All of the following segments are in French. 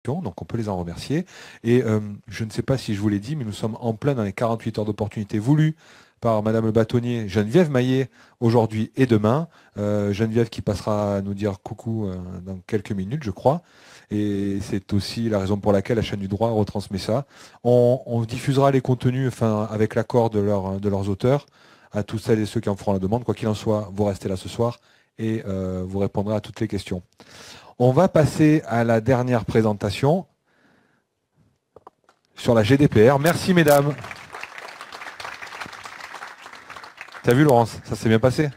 donc on peut les en remercier. Et je ne sais pas si je vous l'ai dit, mais nous sommes en plein dans les 48 heures d'opportunité voulues par Madame le bâtonnier Geneviève Maillet aujourd'hui et demain. Geneviève qui passera nous dire coucou dans quelques minutes, je crois. Et c'est aussi la raison pour laquelle la chaîne du droit retransmet ça. On diffusera les contenus, enfin, avec l'accord de leurs auteurs, à tous celles et ceux qui en feront la demande. Quoi qu'il en soit, vous restez là ce soir et vous répondrez à toutes les questions. On va passer à la dernière présentation sur la GDPR. Merci mesdames. T'as vu Laurence, ça s'est bien passé?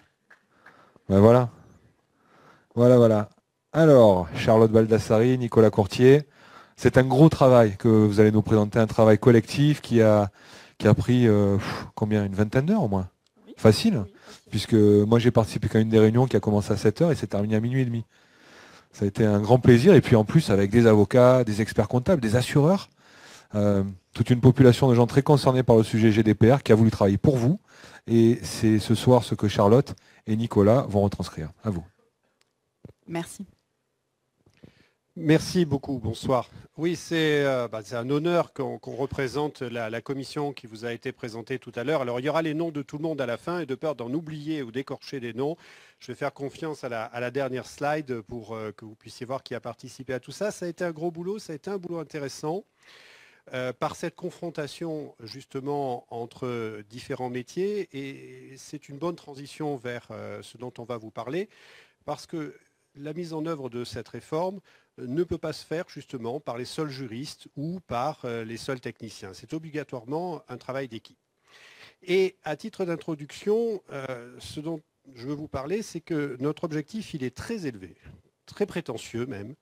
Ben voilà. Voilà. Alors, Charlotte Baldassari, Nicolas Courtier, c'est un gros travail que vous allez nous présenter, un travail collectif qui a pris combien? Une vingtaine d'heures au moins? Facile, puisque moi j'ai participé qu'à une des réunions qui a commencé à 7 heures et s'est terminée à minuit et demi. Ça a été un grand plaisir, et puis en plus avec des avocats, des experts comptables, des assureurs, toute une population de gens très concernés par le sujet GDPR qui a voulu travailler pour vous. Et c'est ce soir ce que Charlotte et Nicolas vont retranscrire. À vous. Merci. Merci beaucoup, bonsoir. Oui, c'est un honneur qu'on représente la commission qui vous a été présentée tout à l'heure. Alors, il y aura les noms de tout le monde à la fin, et de peur d'en oublier ou d'écorcher des noms, je vais faire confiance à la dernière slide pour que vous puissiez voir qui a participé à tout ça. Ça a été un gros boulot, ça a été un boulot intéressant. Par cette confrontation justement entre différents métiers, et c'est une bonne transition vers ce dont on va vous parler, parce que la mise en œuvre de cette réforme ne peut pas se faire justement par les seuls juristes ou par les seuls techniciens. C'est obligatoirement un travail d'équipe. Et à titre d'introduction, ce dont je veux vous parler, c'est que notre objectif, il est très élevé, très prétentieux même.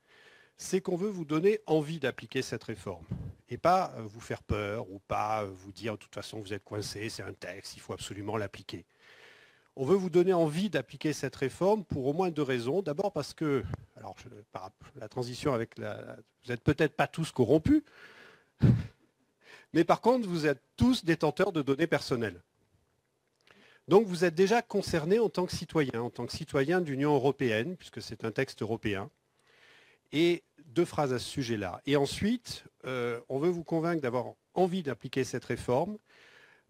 C'est qu'on veut vous donner envie d'appliquer cette réforme et pas vous faire peur ou pas vous dire de toute façon vous êtes coincé, c'est un texte, il faut absolument l'appliquer. On veut vous donner envie d'appliquer cette réforme pour au moins deux raisons. D'abord parce que, alors par la transition avec vous n'êtes peut-être pas tous corrompus, mais par contre vous êtes tous détenteurs de données personnelles. Donc vous êtes déjà concernés en tant que citoyen de l'Union européenne, puisque c'est un texte européen. Et deux phrases à ce sujet-là. Et ensuite, on veut vous convaincre d'avoir envie d'appliquer cette réforme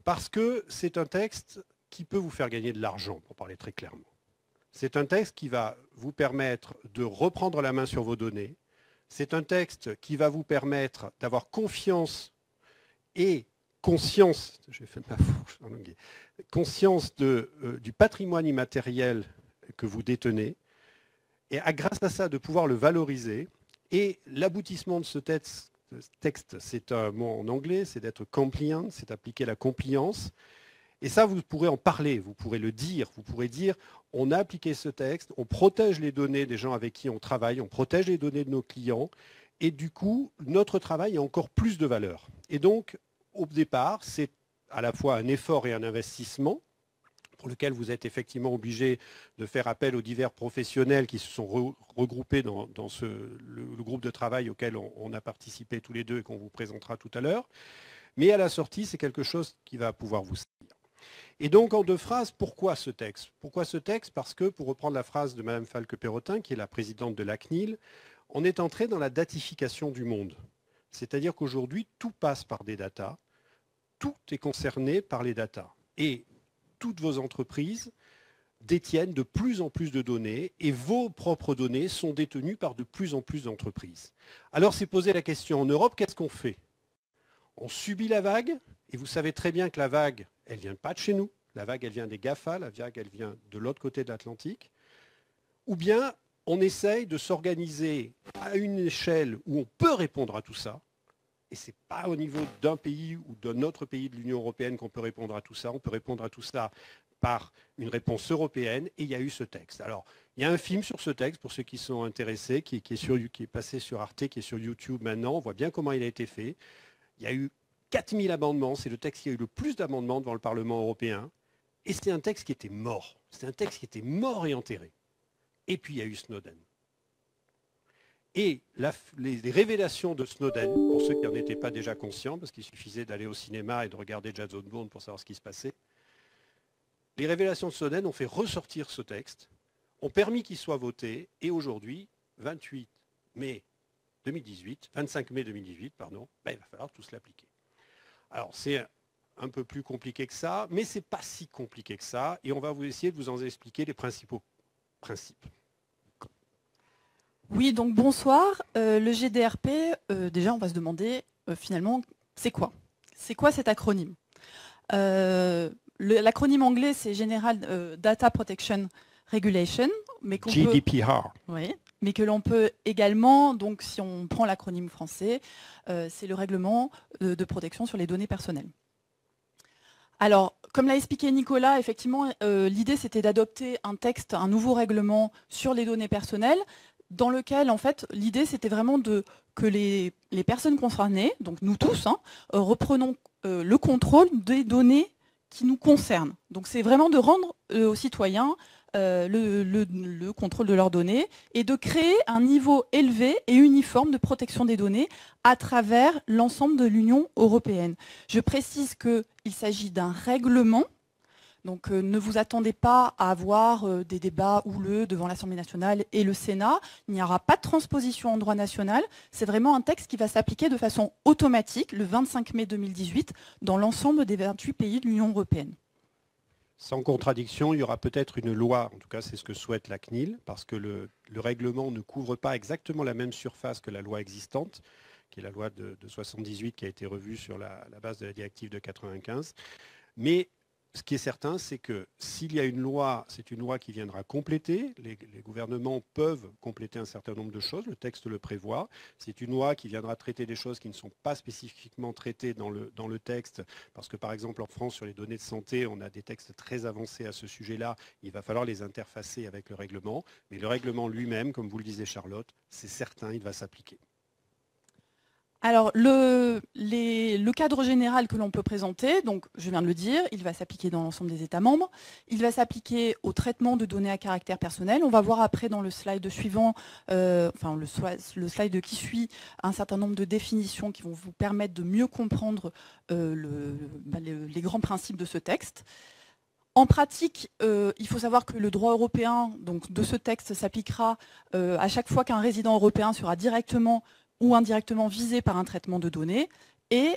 parce que c'est un texte qui peut vous faire gagner de l'argent, pour parler très clairement. C'est un texte qui va vous permettre de reprendre la main sur vos données. C'est un texte qui va vous permettre d'avoir confiance et conscience, j'ai fait ma fourche en anglais, conscience du patrimoine immatériel que vous détenez, et grâce à ça de pouvoir le valoriser. Et l'aboutissement de ce texte, c'est un mot en anglais, c'est d'être compliant, c'est appliquer la compliance. Et ça, vous pourrez en parler, vous pourrez le dire, vous pourrez dire, on a appliqué ce texte, on protège les données des gens avec qui on travaille, on protège les données de nos clients, et du coup, notre travail a encore plus de valeur. Et donc, au départ, c'est à la fois un effort et un investissement, pour lequel vous êtes effectivement obligé de faire appel aux divers professionnels qui se sont regroupés dans le groupe de travail auquel on a participé tous les deux et qu'on vous présentera tout à l'heure. Mais à la sortie, c'est quelque chose qui va pouvoir vous servir. Et donc, en deux phrases, pourquoi ce texte? Pourquoi ce texte? Parce que, pour reprendre la phrase de Mme Falque-Perrotin, qui est la présidente de la CNIL, on est entré dans la datification du monde. C'est-à-dire qu'aujourd'hui, tout passe par des datas, tout est concerné par les datas. Et toutes vos entreprises détiennent de plus en plus de données et vos propres données sont détenues par de plus en plus d'entreprises. Alors c'est poser la question, en Europe, qu'est-ce qu'on fait? On subit la vague, et vous savez très bien que la vague, elle ne vient pas de chez nous. La vague, elle vient des GAFA, la vague, elle vient de l'autre côté de l'Atlantique. Ou bien on essaye de s'organiser à une échelle où on peut répondre à tout ça. Et ce n'est pas au niveau d'un pays ou d'un autre pays de l'Union européenne qu'on peut répondre à tout ça. On peut répondre à tout ça par une réponse européenne, et il y a eu ce texte. Alors, il y a un film sur ce texte, pour ceux qui sont intéressés, qui est passé sur Arte, qui est sur YouTube maintenant. On voit bien comment il a été fait. Il y a eu 4000 amendements. C'est le texte qui a eu le plus d'amendements devant le Parlement européen. Et c'est un texte qui était mort. C'est un texte qui était mort et enterré. Et puis, il y a eu Snowden. Et les révélations de Snowden, pour ceux qui n'en étaient pas déjà conscients, parce qu'il suffisait d'aller au cinéma et de regarder Jason Bourne pour savoir ce qui se passait, les révélations de Snowden ont fait ressortir ce texte, ont permis qu'il soit voté, et aujourd'hui, 28 mai 2018, 25 mai 2018, pardon, ben, il va falloir tous l'appliquer. Alors, c'est un peu plus compliqué que ça, mais ce n'est pas si compliqué que ça, et on va vous essayer de vous en expliquer les principaux principes. Oui, donc bonsoir. Le GDRP, déjà, on va se demander, finalement, c'est quoi? C'est quoi cet acronyme? L'acronyme anglais, c'est General Data Protection Regulation, mais qu'on peut... GDPR. Oui, mais que l'on peut également, donc si on prend l'acronyme français, c'est le règlement de protection sur les données personnelles. Alors, comme l'a expliqué Nicolas, effectivement, l'idée c'était d'adopter un texte, un nouveau règlement sur les données personnelles, dans lequel, en fait, l'idée c'était vraiment que les personnes concernées, donc nous tous, reprenons le contrôle des données qui nous concernent. Donc c'est vraiment de rendre aux citoyens le contrôle de leurs données et de créer un niveau élevé et uniforme de protection des données à travers l'ensemble de l'Union européenne. Je précise qu'il s'agit d'un règlement, donc ne vous attendez pas à avoir des débats houleux devant l'Assemblée nationale et le Sénat. Il n'y aura pas de transposition en droit national. C'est vraiment un texte qui va s'appliquer de façon automatique le 25 mai 2018 dans l'ensemble des 28 pays de l'Union européenne. Sans contradiction, il y aura peut-être une loi, en tout cas c'est ce que souhaite la CNIL, parce que le règlement ne couvre pas exactement la même surface que la loi existante, qui est la loi de 78 qui a été revue sur la base de la directive de 95. Mais ce qui est certain, c'est que s'il y a une loi, c'est une loi qui viendra compléter. Les gouvernements peuvent compléter un certain nombre de choses, le texte le prévoit. C'est une loi qui viendra traiter des choses qui ne sont pas spécifiquement traitées dans le texte, parce que par exemple en France, sur les données de santé, on a des textes très avancés à ce sujet-là. Il va falloir les interfacer avec le règlement. Mais le règlement lui-même, comme vous le disait Charlotte, c'est certain, il va s'appliquer. Alors, le cadre général que l'on peut présenter, donc je viens de le dire, il va s'appliquer dans l'ensemble des États membres. Il va s'appliquer au traitement de données à caractère personnel. On va voir après dans le slide suivant, enfin le slide qui suit, un certain nombre de définitions qui vont vous permettre de mieux comprendre les grands principes de ce texte. En pratique, il faut savoir que le droit européen donc, de ce texte s'appliquera à chaque fois qu'un résident européen sera directement ou indirectement visé par un traitement de données. Et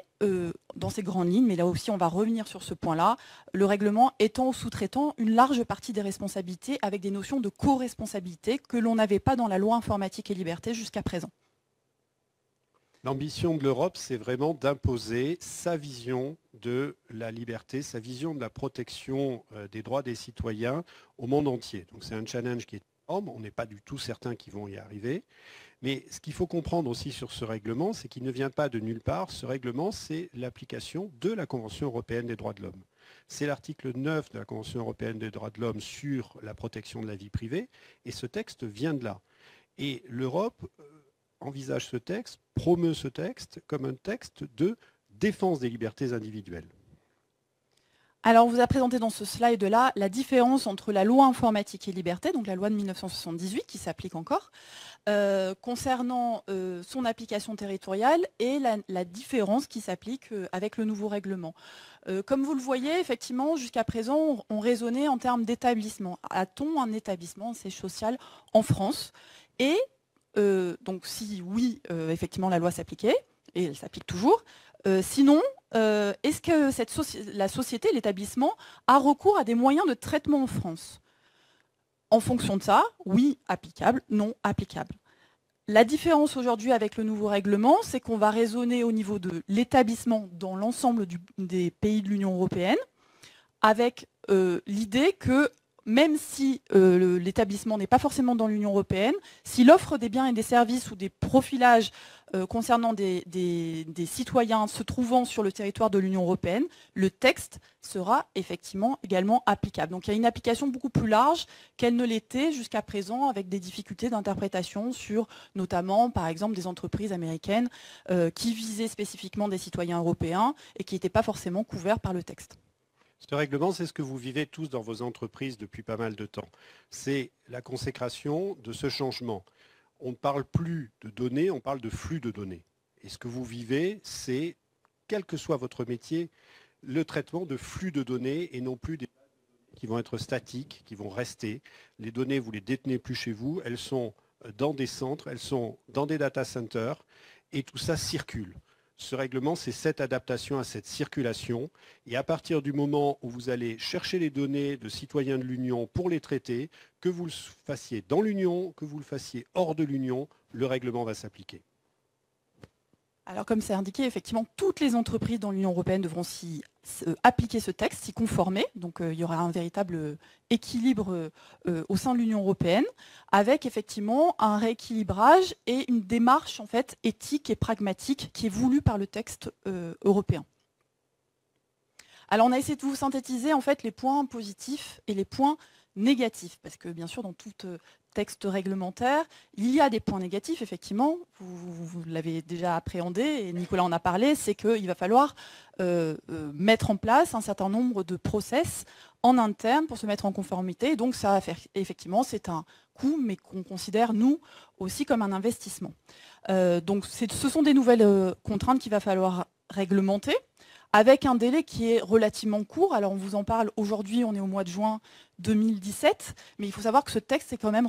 dans ces grandes lignes, mais là aussi on va revenir sur ce point-là, le règlement étend aux sous-traitants une large partie des responsabilités avec des notions de co-responsabilité que l'on n'avait pas dans la loi informatique et liberté jusqu'à présent. L'ambition de l'Europe, c'est vraiment d'imposer sa vision de la liberté, sa vision de la protection des droits des citoyens au monde entier. Donc c'est un challenge qui est énorme, on n'est pas du tout certain qu'ils vont y arriver. Mais ce qu'il faut comprendre aussi sur ce règlement, c'est qu'il ne vient pas de nulle part. Ce règlement, c'est l'application de la Convention européenne des droits de l'homme. C'est l'article 9 de la Convention européenne des droits de l'homme sur la protection de la vie privée, et ce texte vient de là. Et l'Europe envisage ce texte, promeut ce texte comme un texte de défense des libertés individuelles. Alors, on vous a présenté dans ce slide-là la différence entre la loi informatique et liberté, donc la loi de 1978 qui s'applique encore, concernant son application territoriale et la différence qui s'applique avec le nouveau règlement. Comme vous le voyez, effectivement, jusqu'à présent, on raisonnait en termes d'établissement. A-t-on un établissement siège social en France? Et donc si oui, effectivement, la loi s'appliquait, et elle s'applique toujours. Sinon, est-ce que la société, l'établissement, a recours à des moyens de traitement en France? En fonction de ça, oui, applicable, non, applicable. La différence aujourd'hui avec le nouveau règlement, c'est qu'on va raisonner au niveau de l'établissement dans l'ensemble des pays de l'Union européenne, avec l'idée que même si l'établissement n'est pas forcément dans l'Union européenne, s'il offre des biens et des services ou des profilages concernant des citoyens se trouvant sur le territoire de l'Union européenne, le texte sera effectivement également applicable. Donc il y a une application beaucoup plus large qu'elle ne l'était jusqu'à présent, avec des difficultés d'interprétation sur notamment, par exemple, des entreprises américaines qui visaient spécifiquement des citoyens européens et qui n'étaient pas forcément couverts par le texte. Ce règlement, c'est ce que vous vivez tous dans vos entreprises depuis pas mal de temps. C'est la consécration de ce changement. On ne parle plus de données, on parle de flux de données. Et ce que vous vivez, c'est, quel que soit votre métier, le traitement de flux de données et non plus des données qui vont être statiques, qui vont rester. Les données, vous ne les détenez plus chez vous, elles sont dans des centres, elles sont dans des data centers, et tout ça circule. Ce règlement, c'est cette adaptation à cette circulation. Et à partir du moment où vous allez chercher les données de citoyens de l'Union pour les traiter, que vous le fassiez dans l'Union, que vous le fassiez hors de l'Union, le règlement va s'appliquer. Alors comme c'est indiqué, effectivement, toutes les entreprises dans l'Union européenne devront appliquer ce texte, s'y conformer. Donc il y aura un véritable équilibre au sein de l'Union européenne, avec effectivement un rééquilibrage et une démarche en fait éthique et pragmatique qui est voulue par le texte européen. Alors on a essayé de vous synthétiser en fait les points positifs et les points négatifs, parce que bien sûr dans tout texte réglementaire, il y a des points négatifs, effectivement, vous l'avez déjà appréhendé, et Nicolas en a parlé, c'est qu'il va falloir mettre en place un certain nombre de process en interne pour se mettre en conformité, donc ça va faire, effectivement, c'est un coût, mais qu'on considère, nous, aussi comme un investissement. Donc ce sont des nouvelles contraintes qu'il va falloir réglementer, avec un délai qui est relativement court. Alors on vous en parle aujourd'hui, on est au mois de juin 2017, mais il faut savoir que ce texte est quand même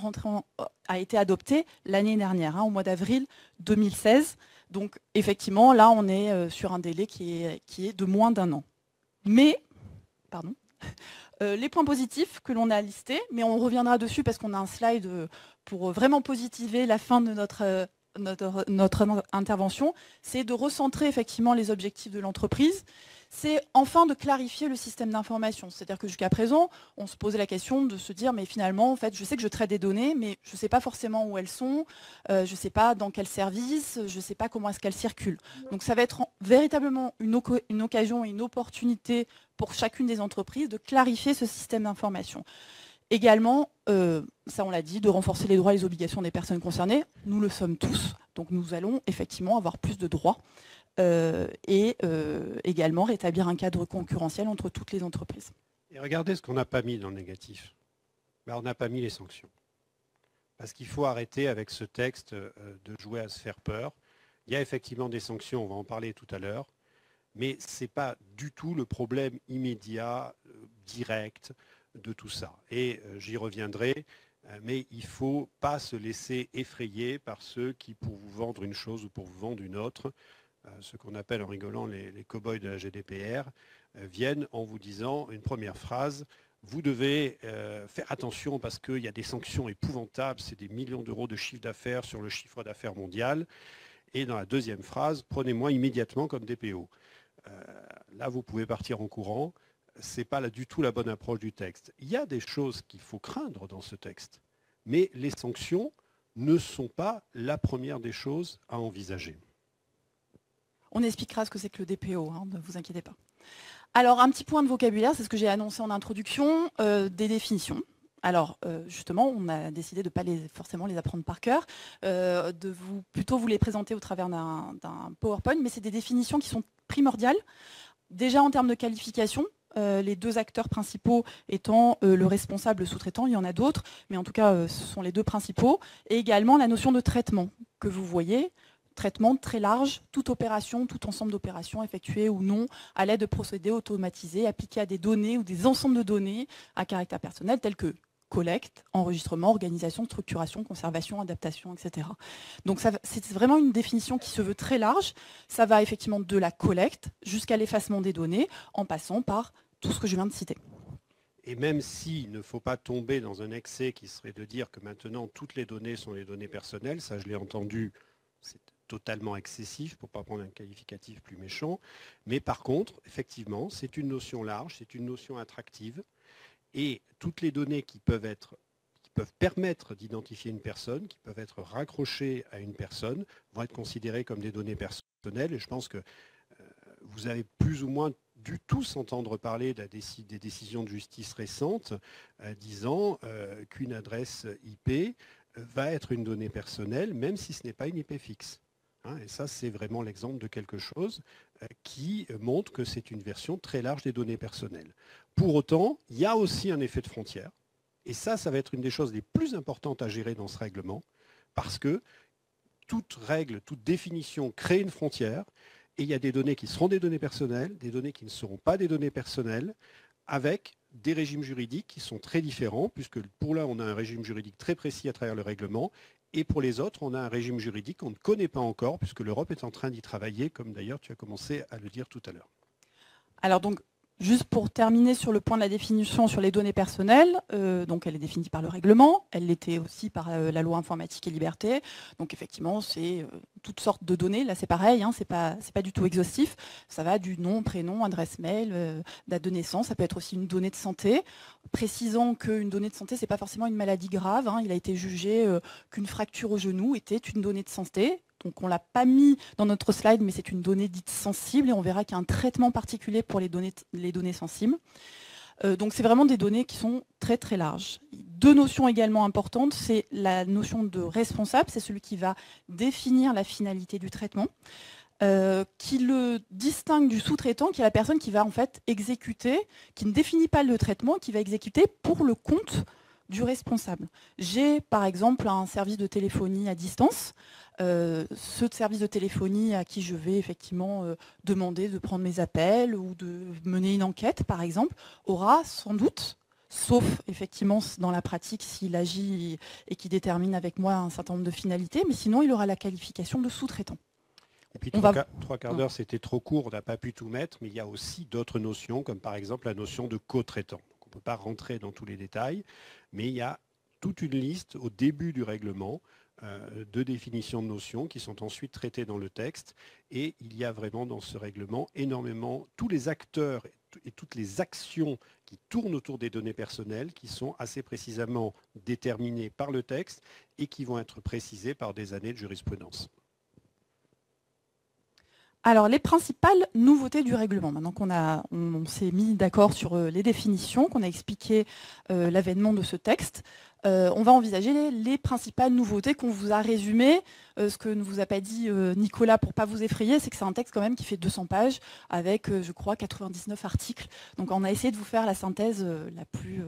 a été adopté l'année dernière, au mois d'avril 2016. Donc effectivement, là on est sur un délai qui est de moins d'1 an. Mais, pardon, les points positifs que l'on a listés, mais on reviendra dessus parce qu'on a un slide pour vraiment positiver la fin de notre intervention, c'est de recentrer effectivement les objectifs de l'entreprise, c'est enfin de clarifier le système d'information. C'est-à-dire que jusqu'à présent, on se posait la question de se dire, mais finalement, en fait, je sais que je traite des données, mais je ne sais pas forcément où elles sont, je ne sais pas dans quel service, je ne sais pas comment est-ce qu'elles circulent. Donc ça va être véritablement une occasion et une opportunité pour chacune des entreprises de clarifier ce système d'information. Également, ça on l'a dit, de renforcer les droits et les obligations des personnes concernées. Nous le sommes tous, donc nous allons effectivement avoir plus de droits et également rétablir un cadre concurrentiel entre toutes les entreprises. Et regardez ce qu'on n'a pas mis dans le négatif. On n'a pas mis les sanctions. Parce qu'il faut arrêter avec ce texte de jouer à se faire peur. Il y a effectivement des sanctions, on va en parler tout à l'heure, mais ce n'est pas du tout le problème immédiat, direct, de tout ça. Et j'y reviendrai, mais il ne faut pas se laisser effrayer par ceux qui, pour vous vendre une chose ou pour vous vendre une autre, ce qu'on appelle en rigolant les cow-boys de la GDPR, viennent en vous disant une première phrase, vous devez faire attention parce qu'il y a des sanctions épouvantables, c'est des millions d'euros de chiffre d'affaires sur le chiffre d'affaires mondial. Et dans la deuxième phrase, prenez-moi immédiatement comme DPO. Là, vous pouvez partir en courant. Ce n'est pas là du tout la bonne approche du texte. Il y a des choses qu'il faut craindre dans ce texte, mais les sanctions ne sont pas la première des choses à envisager. On expliquera ce que c'est que le DPO, ne vous inquiétez pas. Alors, un petit point de vocabulaire, c'est ce que j'ai annoncé en introduction, des définitions. Alors, justement, on a décidé de ne pas forcément les apprendre par cœur, plutôt vous les présenter au travers d'un PowerPoint, mais c'est des définitions qui sont primordiales. Déjà en termes de qualification, les deux acteurs principaux étant le responsable, le sous-traitant, il y en a d'autres, mais en tout cas, ce sont les deux principaux. Et également la notion de traitement que vous voyez. Traitement très large, toute opération, tout ensemble d'opérations effectuées ou non à l'aide de procédés automatisés appliqués à des données ou des ensembles de données à caractère personnel tels que collecte, enregistrement, organisation, structuration, conservation, adaptation, etc. Donc c'est vraiment une définition qui se veut très large. Ça va effectivement de la collecte jusqu'à l'effacement des données en passant par tout ce que je viens de citer. Et même s'il ne faut pas tomber dans un excès qui serait de dire que maintenant toutes les données sont les données personnelles, ça je l'ai entendu, c'est totalement excessif pour ne pas prendre un qualificatif plus méchant. Mais par contre, effectivement, c'est une notion large, c'est une notion attractive. Et toutes les données qui peuvent permettre d'identifier une personne, qui peuvent être raccrochées à une personne, vont être considérées comme des données personnelles. Et je pense que vous avez plus ou moins dû tous entendre parler des décisions de justice récentes disant qu'une adresse IP va être une donnée personnelle, même si ce n'est pas une IP fixe. Et ça, c'est vraiment l'exemple de quelque chose qui montre que c'est une version très large des données personnelles. Pour autant, il y a aussi un effet de frontière. Et ça va être une des choses les plus importantes à gérer dans ce règlement, parce que toute règle, toute définition crée une frontière, et il y a des données qui seront des données personnelles, des données qui ne seront pas des données personnelles, avec des régimes juridiques qui sont très différents, puisque pour là, on a un régime juridique très précis à travers le règlement, Et pour les autres, on a un régime juridique qu'on ne connaît pas encore, puisque l'Europe est en train d'y travailler, comme d'ailleurs tu as commencé à le dire tout à l'heure. Alors donc, juste pour terminer sur le point de la définition sur les données personnelles, donc elle est définie par le règlement, elle l'était aussi par la loi informatique et liberté. Donc effectivement, c'est toutes sortes de données. Là, c'est pareil, hein, c'est pas du tout exhaustif. Ça va du nom, prénom, adresse mail, date de naissance. Ça peut être aussi une donnée de santé. Précisant qu'une donnée de santé, c'est pas forcément une maladie grave. Hein. Il a été jugé qu'une fracture au genou était une donnée de santé. Donc on ne l'a pas mis dans notre slide, mais c'est une donnée dite sensible et on verra qu'il y a un traitement particulier pour les données sensibles. Donc c'est vraiment des données qui sont très très larges. Deux notions également importantes, c'est la notion de responsable, c'est celui qui va définir la finalité du traitement, qui le distingue du sous-traitant, qui est la personne qui va en fait exécuter, qui ne définit pas le traitement, qui va exécuter pour le compte du responsable. J'ai par exemple un service de téléphonie à distance. Ce service de téléphonie à qui je vais effectivement demander de prendre mes appels ou de mener une enquête par exemple, aura sans doute, sauf effectivement dans la pratique s'il agit et qu'il détermine avec moi un certain nombre de finalités, mais sinon il aura la qualification de sous-traitant. Et puis trois quarts d'heure, c'était trop court, on n'a pas pu tout mettre, mais il y a aussi d'autres notions, comme par exemple la notion de co-traitant. On ne peut pas rentrer dans tous les détails, mais il y a toute une liste au début du règlement de définitions de notions qui sont ensuite traitées dans le texte. Et il y a vraiment dans ce règlement énormément tous les acteurs et toutes les actions qui tournent autour des données personnelles qui sont assez précisément déterminées par le texte et qui vont être précisées par des années de jurisprudence. Alors, les principales nouveautés du règlement, maintenant qu'on s'est mis d'accord sur les définitions, qu'on a expliqué l'avènement de ce texte, on va envisager les principales nouveautés qu'on vous a résumées. Ce que ne vous a pas dit Nicolas, pour ne pas vous effrayer, c'est que c'est un texte quand même qui fait 200 pages avec, je crois, 99 articles. Donc on a essayé de vous faire la synthèse la plus...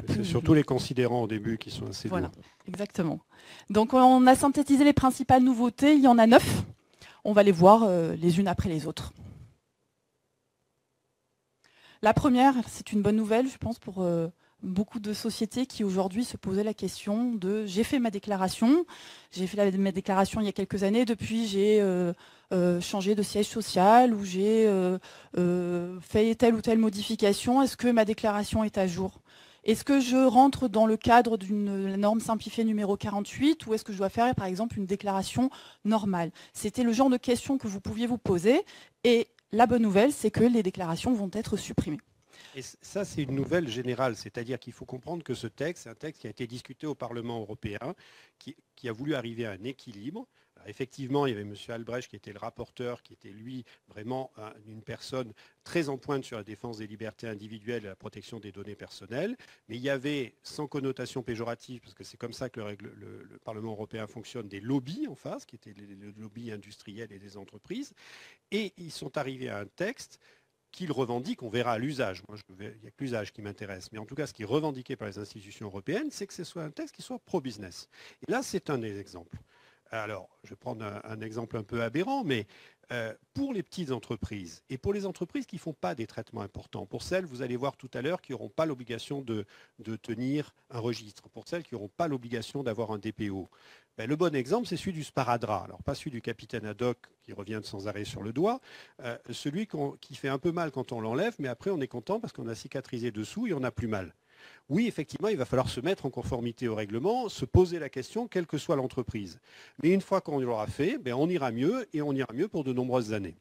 C'est surtout les considérants au début qui sont assez voilà, lourds. Exactement. Donc on a synthétisé les principales nouveautés, il y en a 9. On va les voir les unes après les autres. La première, c'est une bonne nouvelle, je pense, pour beaucoup de sociétés qui aujourd'hui se posaient la question de « j'ai fait ma déclaration, j'ai fait ma déclaration il y a quelques années, depuis j'ai changé de siège social ou j'ai fait telle ou telle modification, est-ce que ma déclaration est à jour ? Est-ce que je rentre dans le cadre d'une norme simplifiée numéro 48 ou est-ce que je dois faire par exemple une déclaration normale ?» C'était le genre de questions que vous pouviez vous poser et la bonne nouvelle, c'est que les déclarations vont être supprimées. Et ça, c'est une nouvelle générale, c'est-à-dire qu'il faut comprendre que ce texte, c'est un texte qui a été discuté au Parlement européen, qui a voulu arriver à un équilibre. Alors, effectivement, il y avait M. Albrecht qui était le rapporteur, qui était lui vraiment une personne très en pointe sur la défense des libertés individuelles et la protection des données personnelles. Mais il y avait, sans connotation péjorative, parce que c'est comme ça que le Parlement européen fonctionne, des lobbies en face, qui étaient les lobbies industriels et des entreprises. Et ils sont arrivés à un texte qu'ils revendiquent, on verra à l'usage. Moi, il n'y a que l'usage qui m'intéresse. Mais en tout cas, ce qui est revendiqué par les institutions européennes, c'est que ce soit un texte qui soit pro-business. Et là, c'est un des exemples. Alors, je vais prendre un exemple un peu aberrant, mais pour les petites entreprises et pour les entreprises qui ne font pas des traitements importants, pour celles, vous allez voir tout à l'heure, qui n'auront pas l'obligation de tenir un registre, pour celles qui n'auront pas l'obligation d'avoir un DPO, le bon exemple, c'est celui du sparadrap. Alors, pas celui du capitaine Haddock qui revient sans arrêt sur le doigt, celui qui fait un peu mal quand on l'enlève, mais après on est content parce qu'on a cicatrisé dessous et on n'a plus mal. Oui, effectivement, il va falloir se mettre en conformité au règlement, se poser la question, quelle que soit l'entreprise. Mais une fois qu'on l'aura fait, on ira mieux, et on ira mieux pour de nombreuses années.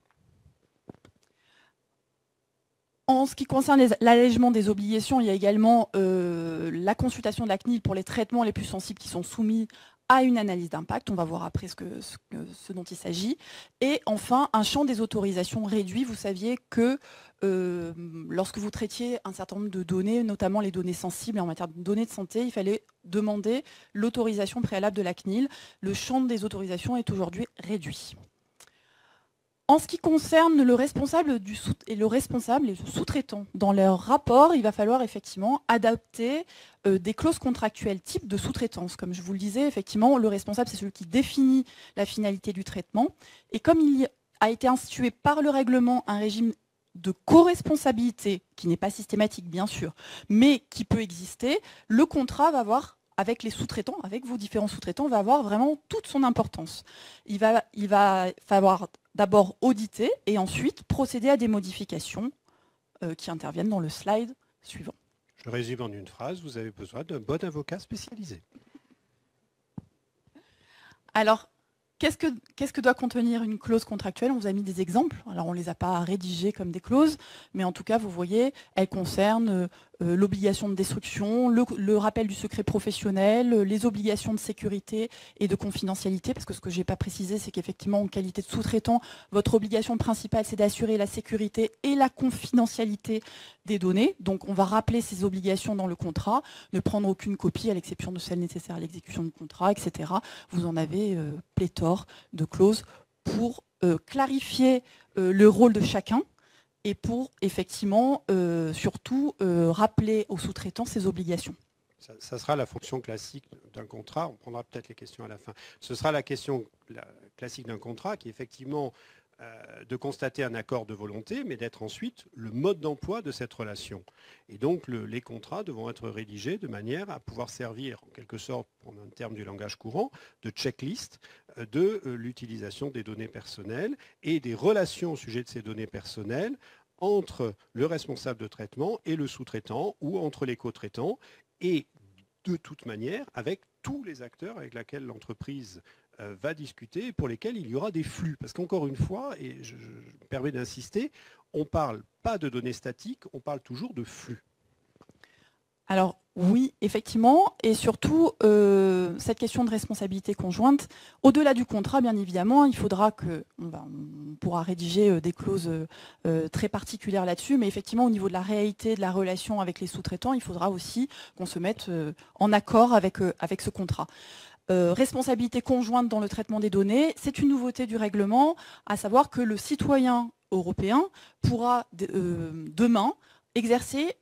En ce qui concerne l'allègement des obligations, il y a également la consultation de la CNIL pour les traitements les plus sensibles qui sont soumis à une analyse d'impact. On va voir après ce dont il s'agit. Et enfin, un champ des autorisations réduit. Vous saviez que lorsque vous traitiez un certain nombre de données, notamment les données sensibles en matière de données de santé, il fallait demander l'autorisation préalable de la CNIL. Le champ des autorisations est aujourd'hui réduit. En ce qui concerne le responsable et le sous-traitant, dans leur rapport, il va falloir effectivement adapter des clauses contractuelles type de sous-traitance. Comme je vous le disais, effectivement, le responsable, c'est celui qui définit la finalité du traitement. Et comme il a été institué par le règlement un régime de co-responsabilité, qui n'est pas systématique bien sûr, mais qui peut exister, le contrat va avoir avec les sous-traitants, avec vos différents sous-traitants, va avoir vraiment toute son importance. Il va falloir d'abord auditer et ensuite procéder à des modifications qui interviennent dans le slide suivant. Je résume en une phrase, vous avez besoin d'un bon avocat spécialisé. Alors, qu'est-ce que doit contenir une clause contractuelle? On vous a mis des exemples. Alors, on ne les a pas rédigés comme des clauses, mais en tout cas, vous voyez, elles concernent l'obligation de destruction, le rappel du secret professionnel, les obligations de sécurité et de confidentialité, parce que ce que je n'ai pas précisé, c'est qu'effectivement, en qualité de sous-traitant, votre obligation principale, c'est d'assurer la sécurité et la confidentialité des données. Donc, on va rappeler ces obligations dans le contrat, ne prendre aucune copie à l'exception de celles nécessaires à l'exécution du contrat, etc. Vous en avez pléthore de clauses pour clarifier le rôle de chacun et pour effectivement surtout rappeler aux sous-traitants ses obligations. Ça sera la fonction classique d'un contrat, on prendra peut-être les questions à la fin. Ce sera la question classique d'un contrat qui est effectivement de constater un accord de volonté, mais d'être ensuite le mode d'emploi de cette relation. Et donc les contrats devront être rédigés de manière à pouvoir servir, en quelque sorte, pour un terme du langage courant, de checklist de l'utilisation des données personnelles et des relations au sujet de ces données personnelles entre le responsable de traitement et le sous-traitant ou entre les co-traitants et de toute manière avec tous les acteurs avec lesquels l'entreprise va discuter et pour lesquels il y aura des flux. Parce qu'encore une fois, et je me permets d'insister, on ne parle pas de données statiques, on parle toujours de flux. Alors oui, effectivement, et surtout cette question de responsabilité conjointe, au-delà du contrat, bien évidemment, il faudra que, on pourra rédiger des clauses très particulières là-dessus, mais effectivement au niveau de la réalité de la relation avec les sous-traitants, il faudra aussi qu'on se mette en accord avec ce contrat. Responsabilité conjointe dans le traitement des données, c'est une nouveauté du règlement, à savoir que le citoyen européen pourra demain exercer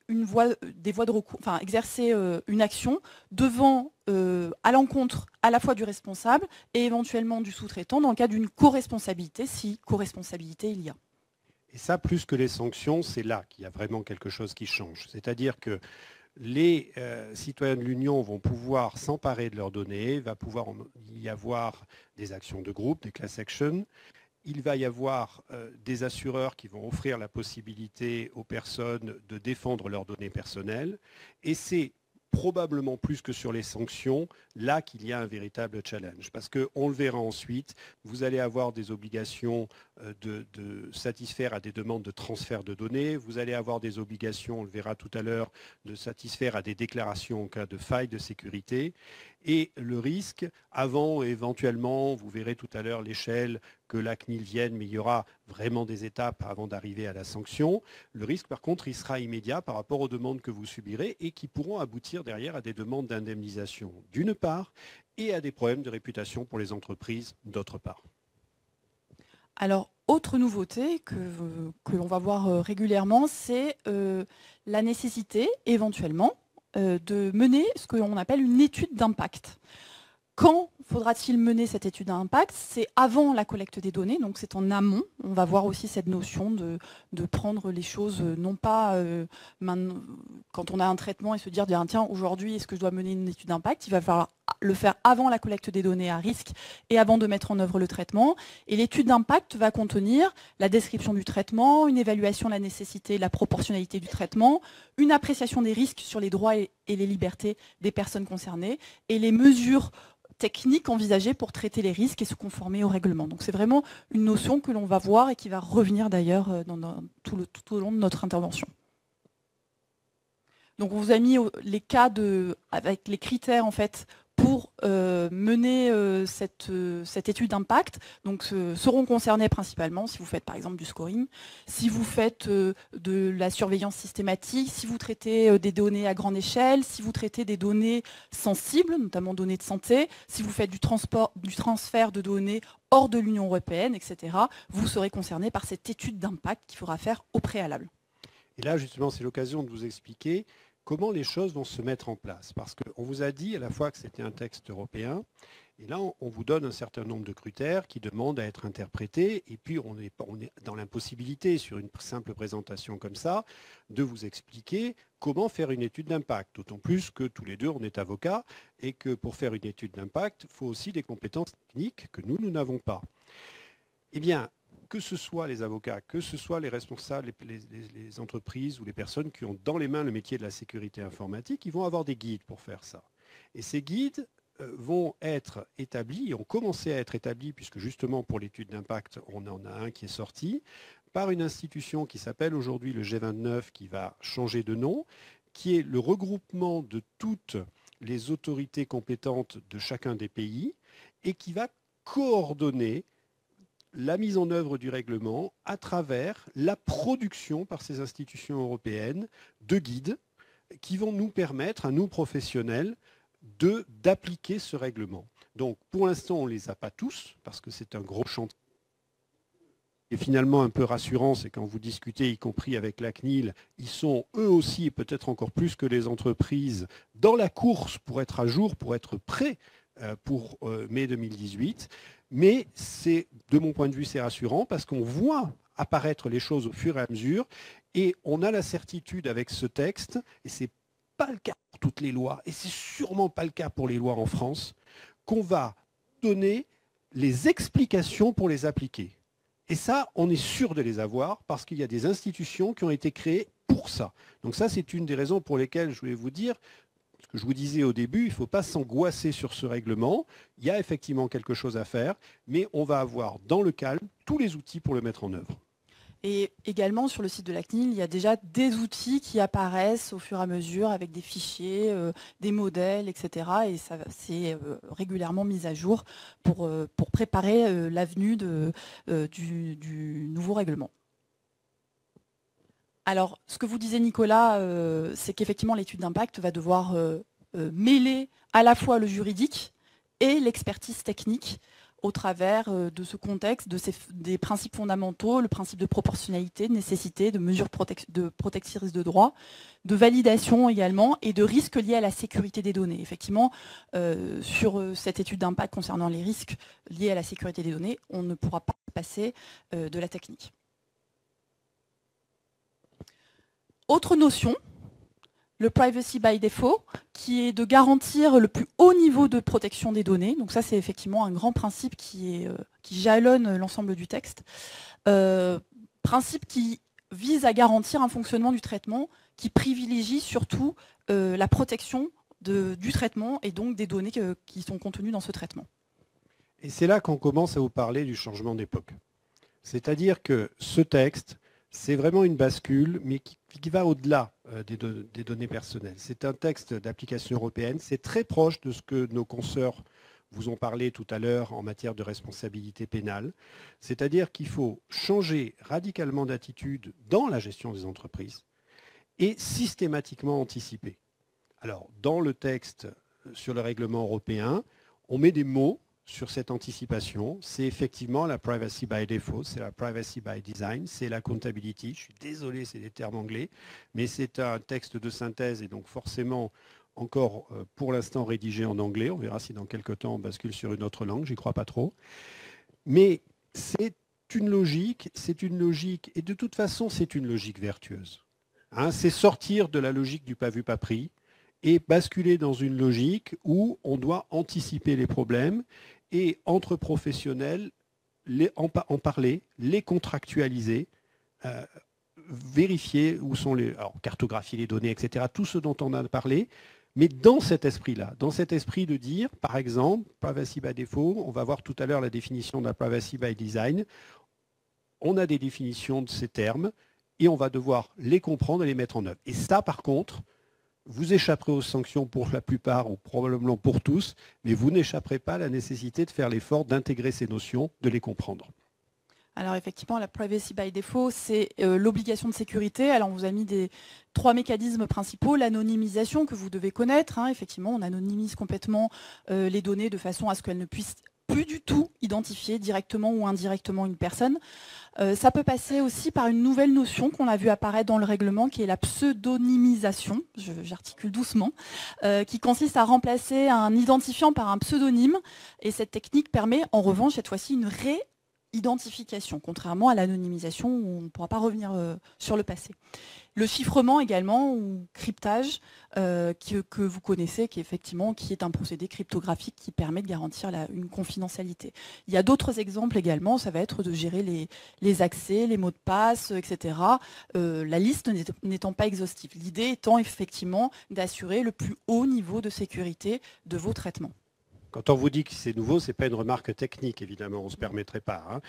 exercer une action devant, à l'encontre à la fois du responsable et éventuellement du sous-traitant dans le cas d'une co-responsabilité, si co-responsabilité il y a. Et ça, plus que les sanctions, c'est là qu'il y a vraiment quelque chose qui change. C'est-à-dire que les citoyens de l'Union vont pouvoir s'emparer de leurs données, il va pouvoir y avoir des actions de groupe, des class actions. Il va y avoir des assureurs qui vont offrir la possibilité aux personnes de défendre leurs données personnelles. Et c'est probablement plus que sur les sanctions, là qu'il y a un véritable challenge. Parce qu'on le verra ensuite, vous allez avoir des obligations de satisfaire à des demandes de transfert de données, vous allez avoir des obligations, on le verra tout à l'heure, de satisfaire à des déclarations en cas de faille de sécurité. Et le risque, avant éventuellement, vous verrez tout à l'heure l'échelle que la CNIL vienne, mais il y aura vraiment des étapes avant d'arriver à la sanction. Le risque, par contre, il sera immédiat par rapport aux demandes que vous subirez et qui pourront aboutir derrière à des demandes d'indemnisation, d'une part, et à des problèmes de réputation pour les entreprises, d'autre part. Alors, autre nouveauté que l'on va voir régulièrement, c'est la nécessité, éventuellement, de mener ce que l'on appelle une étude d'impact. Quand faudra-t-il mener cette étude d'impact? C'est avant la collecte des données, donc c'est en amont. On va voir aussi cette notion de prendre les choses, non pas quand on a un traitement et se dire, tiens, aujourd'hui, est-ce que je dois mener une étude d'impact? Il va falloir le faire avant la collecte des données à risque et avant de mettre en œuvre le traitement. Et l'étude d'impact va contenir la description du traitement, une évaluation de la nécessité et de la proportionnalité du traitement, une appréciation des risques sur les droits et les libertés des personnes concernées et les mesures techniques envisagées pour traiter les risques et se conformer au règlement. Donc c'est vraiment une notion que l'on va voir et qui va revenir d'ailleurs tout au long de notre intervention. Donc on vous a mis les cas avec les critères en fait pour mener cette étude d'impact. Donc seront concernés principalement si vous faites par exemple du scoring, si vous faites de la surveillance systématique, si vous traitez des données à grande échelle, si vous traitez des données sensibles, notamment données de santé, si vous faites du transfert de données hors de l'Union européenne, etc., vous serez concerné par cette étude d'impact qu'il faudra faire au préalable. Et là, justement, c'est l'occasion de vous expliquer comment les choses vont se mettre en place. Parce qu'on vous a dit à la fois que c'était un texte européen Et là, on vous donne un certain nombre de critères qui demandent à être interprétés. Et puis, on est dans l'impossibilité, sur une simple présentation comme ça, de vous expliquer comment faire une étude d'impact. D'autant plus que tous les deux, on est avocats et que pour faire une étude d'impact, il faut aussi des compétences techniques que nous n'avons pas. Eh bien, que ce soit les avocats, que ce soit les responsables, les entreprises ou les personnes qui ont dans les mains le métier de la sécurité informatique, ils vont avoir des guides pour faire ça. Et ces guides vont être établis, et ont commencé à être établis, puisque justement pour l'étude d'impact, on en a un qui est sorti, par une institution qui s'appelle aujourd'hui le G29, qui va changer de nom, qui est le regroupement de toutes les autorités compétentes de chacun des pays, et qui va coordonner la mise en œuvre du règlement à travers la production par ces institutions européennes de guides qui vont nous permettre, à nous professionnels, d'appliquer ce règlement. Donc pour l'instant, on ne les a pas tous, parce que c'est un gros chantier. Et finalement un peu rassurant, c'est quand vous discutez, y compris avec la CNIL, ils sont eux aussi, et peut-être encore plus que les entreprises, dans la course pour être à jour, pour être prêts pour mai 2018. Mais de mon point de vue, c'est rassurant parce qu'on voit apparaître les choses au fur et à mesure et on a la certitude avec ce texte, et ce n'est pas le cas pour toutes les lois, et c'est sûrement pas le cas pour les lois en France, qu'on va donner les explications pour les appliquer. Et ça, on est sûr de les avoir parce qu'il y a des institutions qui ont été créées pour ça. Donc ça, c'est une des raisons pour lesquelles je voulais vous dire, ce que je vous disais au début, il ne faut pas s'angoisser sur ce règlement. Il y a effectivement quelque chose à faire, mais on va avoir dans le calme tous les outils pour le mettre en œuvre. Et également sur le site de la CNIL, il y a déjà des outils qui apparaissent au fur et à mesure avec des fichiers, des modèles, etc. Et ça, c'est régulièrement mis à jour pour préparer l'avenue du nouveau règlement. Alors, ce que vous disiez, Nicolas, c'est qu'effectivement, l'étude d'impact va devoir mêler à la fois le juridique et l'expertise technique au travers de ce contexte, des principes fondamentaux, le principe de proportionnalité, de nécessité, de mesures protectrices de droit, de validation également, et de risques liés à la sécurité des données. Effectivement, sur cette étude d'impact concernant les risques liés à la sécurité des données, on ne pourra pas passer de la technique. Autre notion, le privacy by default, qui est de garantir le plus haut niveau de protection des données. Donc ça, c'est effectivement un grand principe qui jalonne l'ensemble du texte. Principe qui vise à garantir un fonctionnement du traitement qui privilégie surtout la protection du traitement et donc des données qui sont contenues dans ce traitement. Et c'est là qu'on commence à vous parler du changement d'époque. C'est-à-dire que ce texte, c'est vraiment une bascule, mais qui va au-delà des données personnelles. C'est un texte d'application européenne. C'est très proche de ce que nos consoeurs vous ont parlé tout à l'heure en matière de responsabilité pénale. C'est-à-dire qu'il faut changer radicalement d'attitude dans la gestion des entreprises et systématiquement anticiper. Alors, dans le texte sur le règlement européen, on met des mots sur cette anticipation. C'est effectivement la privacy by default, c'est la privacy by design, c'est la accountability. Je suis désolé, c'est des termes anglais, mais c'est un texte de synthèse et donc forcément encore pour l'instant rédigé en anglais. On verra si dans quelques temps on bascule sur une autre langue, j'y crois pas trop. Mais c'est une logique, et de toute façon c'est une logique vertueuse. Hein, c'est sortir de la logique du pas vu pas pris et basculer dans une logique où on doit anticiper les problèmes et entre professionnels, en parler, les contractualiser, vérifier où sont cartographier les données, etc. Tout ce dont on a parlé, mais dans cet esprit-là, dans cet esprit de dire, par exemple, privacy by default, on va voir tout à l'heure la définition de la privacy by design, on a des définitions de ces termes et on va devoir les comprendre et les mettre en œuvre. Et ça, par contre, vous échapperez aux sanctions pour la plupart, ou probablement pour tous, mais vous n'échapperez pas à la nécessité de faire l'effort d'intégrer ces notions, de les comprendre. Alors effectivement, la privacy by default, c'est l'obligation de sécurité. Alors on vous a mis 3 mécanismes principaux. L'anonymisation que vous devez connaître. Hein. Effectivement, on anonymise complètement les données de façon à ce qu'elles ne puissent plus du tout identifier directement ou indirectement une personne. Ça peut passer aussi par une nouvelle notion qu'on a vu apparaître dans le règlement, qui est la pseudonymisation, j'articule doucement, qui consiste à remplacer un identifiant par un pseudonyme. Et cette technique permet en revanche cette fois-ci une réidentification, contrairement à l'anonymisation où on ne pourra pas revenir sur le passé. Le chiffrement également, ou cryptage, que vous connaissez, qui est un procédé cryptographique qui permet de garantir une confidentialité. Il y a d'autres exemples également, ça va être de gérer les accès, les mots de passe, etc. La liste n'étant pas exhaustive. L'idée étant effectivement d'assurer le plus haut niveau de sécurité de vos traitements. Quand on vous dit que c'est nouveau, ce n'est pas une remarque technique, évidemment, on ne se permettrait pas.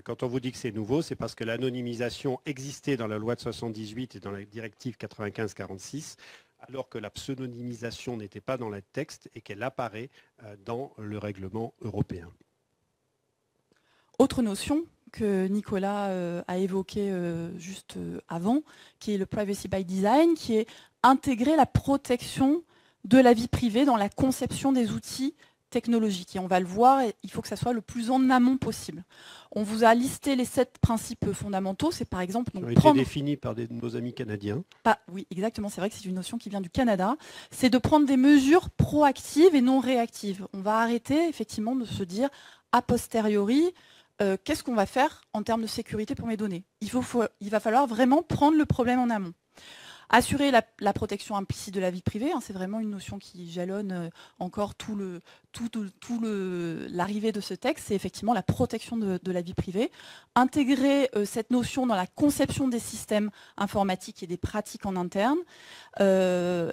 Quand on vous dit que c'est nouveau, c'est parce que l'anonymisation existait dans la loi de 78 et dans la directive 95-46, alors que la pseudonymisation n'était pas dans le texte et qu'elle apparaît dans le règlement européen. Autre notion que Nicolas a évoquée juste avant, qui est le privacy by design, qui est intégrer la protection de la vie privée dans la conception des outils technologiques. Et on va le voir, il faut que ça soit le plus en amont possible. On vous a listé les 7 principes fondamentaux. C'est par exemple... Ils ont été définis par nos amis canadiens. Oui, exactement. C'est vrai que c'est une notion qui vient du Canada. C'est de prendre des mesures proactives et non réactives. On va arrêter effectivement de se dire a posteriori, qu'est-ce qu'on va faire en termes de sécurité pour mes données ? Il va falloir vraiment prendre le problème en amont. Assurer la protection implicite de la vie privée, c'est vraiment une notion qui jalonne encore l'arrivée de ce texte, c'est effectivement la protection de la vie privée. Intégrer cette notion dans la conception des systèmes informatiques et des pratiques en interne.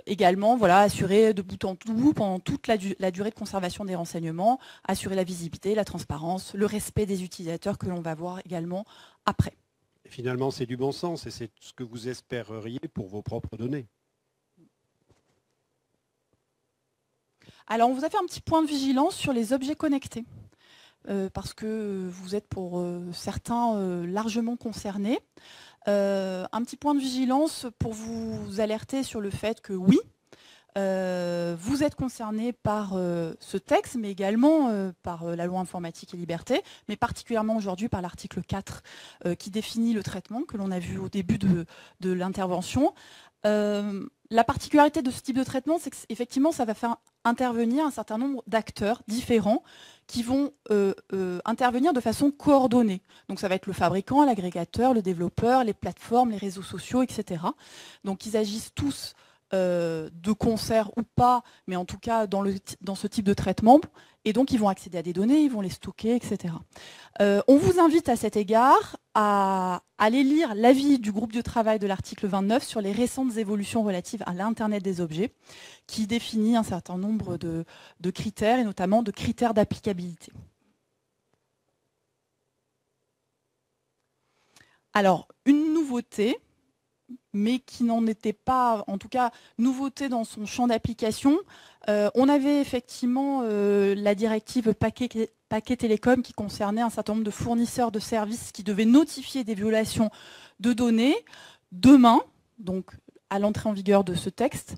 Également, assurer de bout en bout, pendant toute la durée de conservation des renseignements, assurer la visibilité, la transparence, le respect des utilisateurs que l'on va voir également après. Finalement, c'est du bon sens et c'est ce que vous espéreriez pour vos propres données. Alors, on vous a fait un petit point de vigilance sur les objets connectés, parce que vous êtes pour certains largement concernés. Un petit point de vigilance pour vous alerter sur le fait que oui, vous êtes concerné par ce texte, mais également par la loi informatique et liberté, mais particulièrement aujourd'hui par l'article 4 qui définit le traitement que l'on a vu au début de l'intervention. La particularité de ce type de traitement, c'est qu'effectivement, ça va faire intervenir un certain nombre d'acteurs différents qui vont intervenir de façon coordonnée. Donc ça va être le fabricant, l'agrégateur, le développeur, les plateformes, les réseaux sociaux, etc. Donc ils agissent tous de concert ou pas, mais en tout cas dans ce type de traitement, et donc ils vont accéder à des données, ils vont les stocker, etc. On vous invite à cet égard à aller lire l'avis du groupe de travail de l'article 29 sur les récentes évolutions relatives à l'Internet des objets, qui définit un certain nombre de critères, et notamment de critères d'applicabilité. Alors, une nouveauté, mais qui n'en était pas, en tout cas, nouveauté dans son champ d'application. On avait effectivement la directive paquet télécom qui concernait un certain nombre de fournisseurs de services qui devaient notifier des violations de données. Demain, donc à l'entrée en vigueur de ce texte,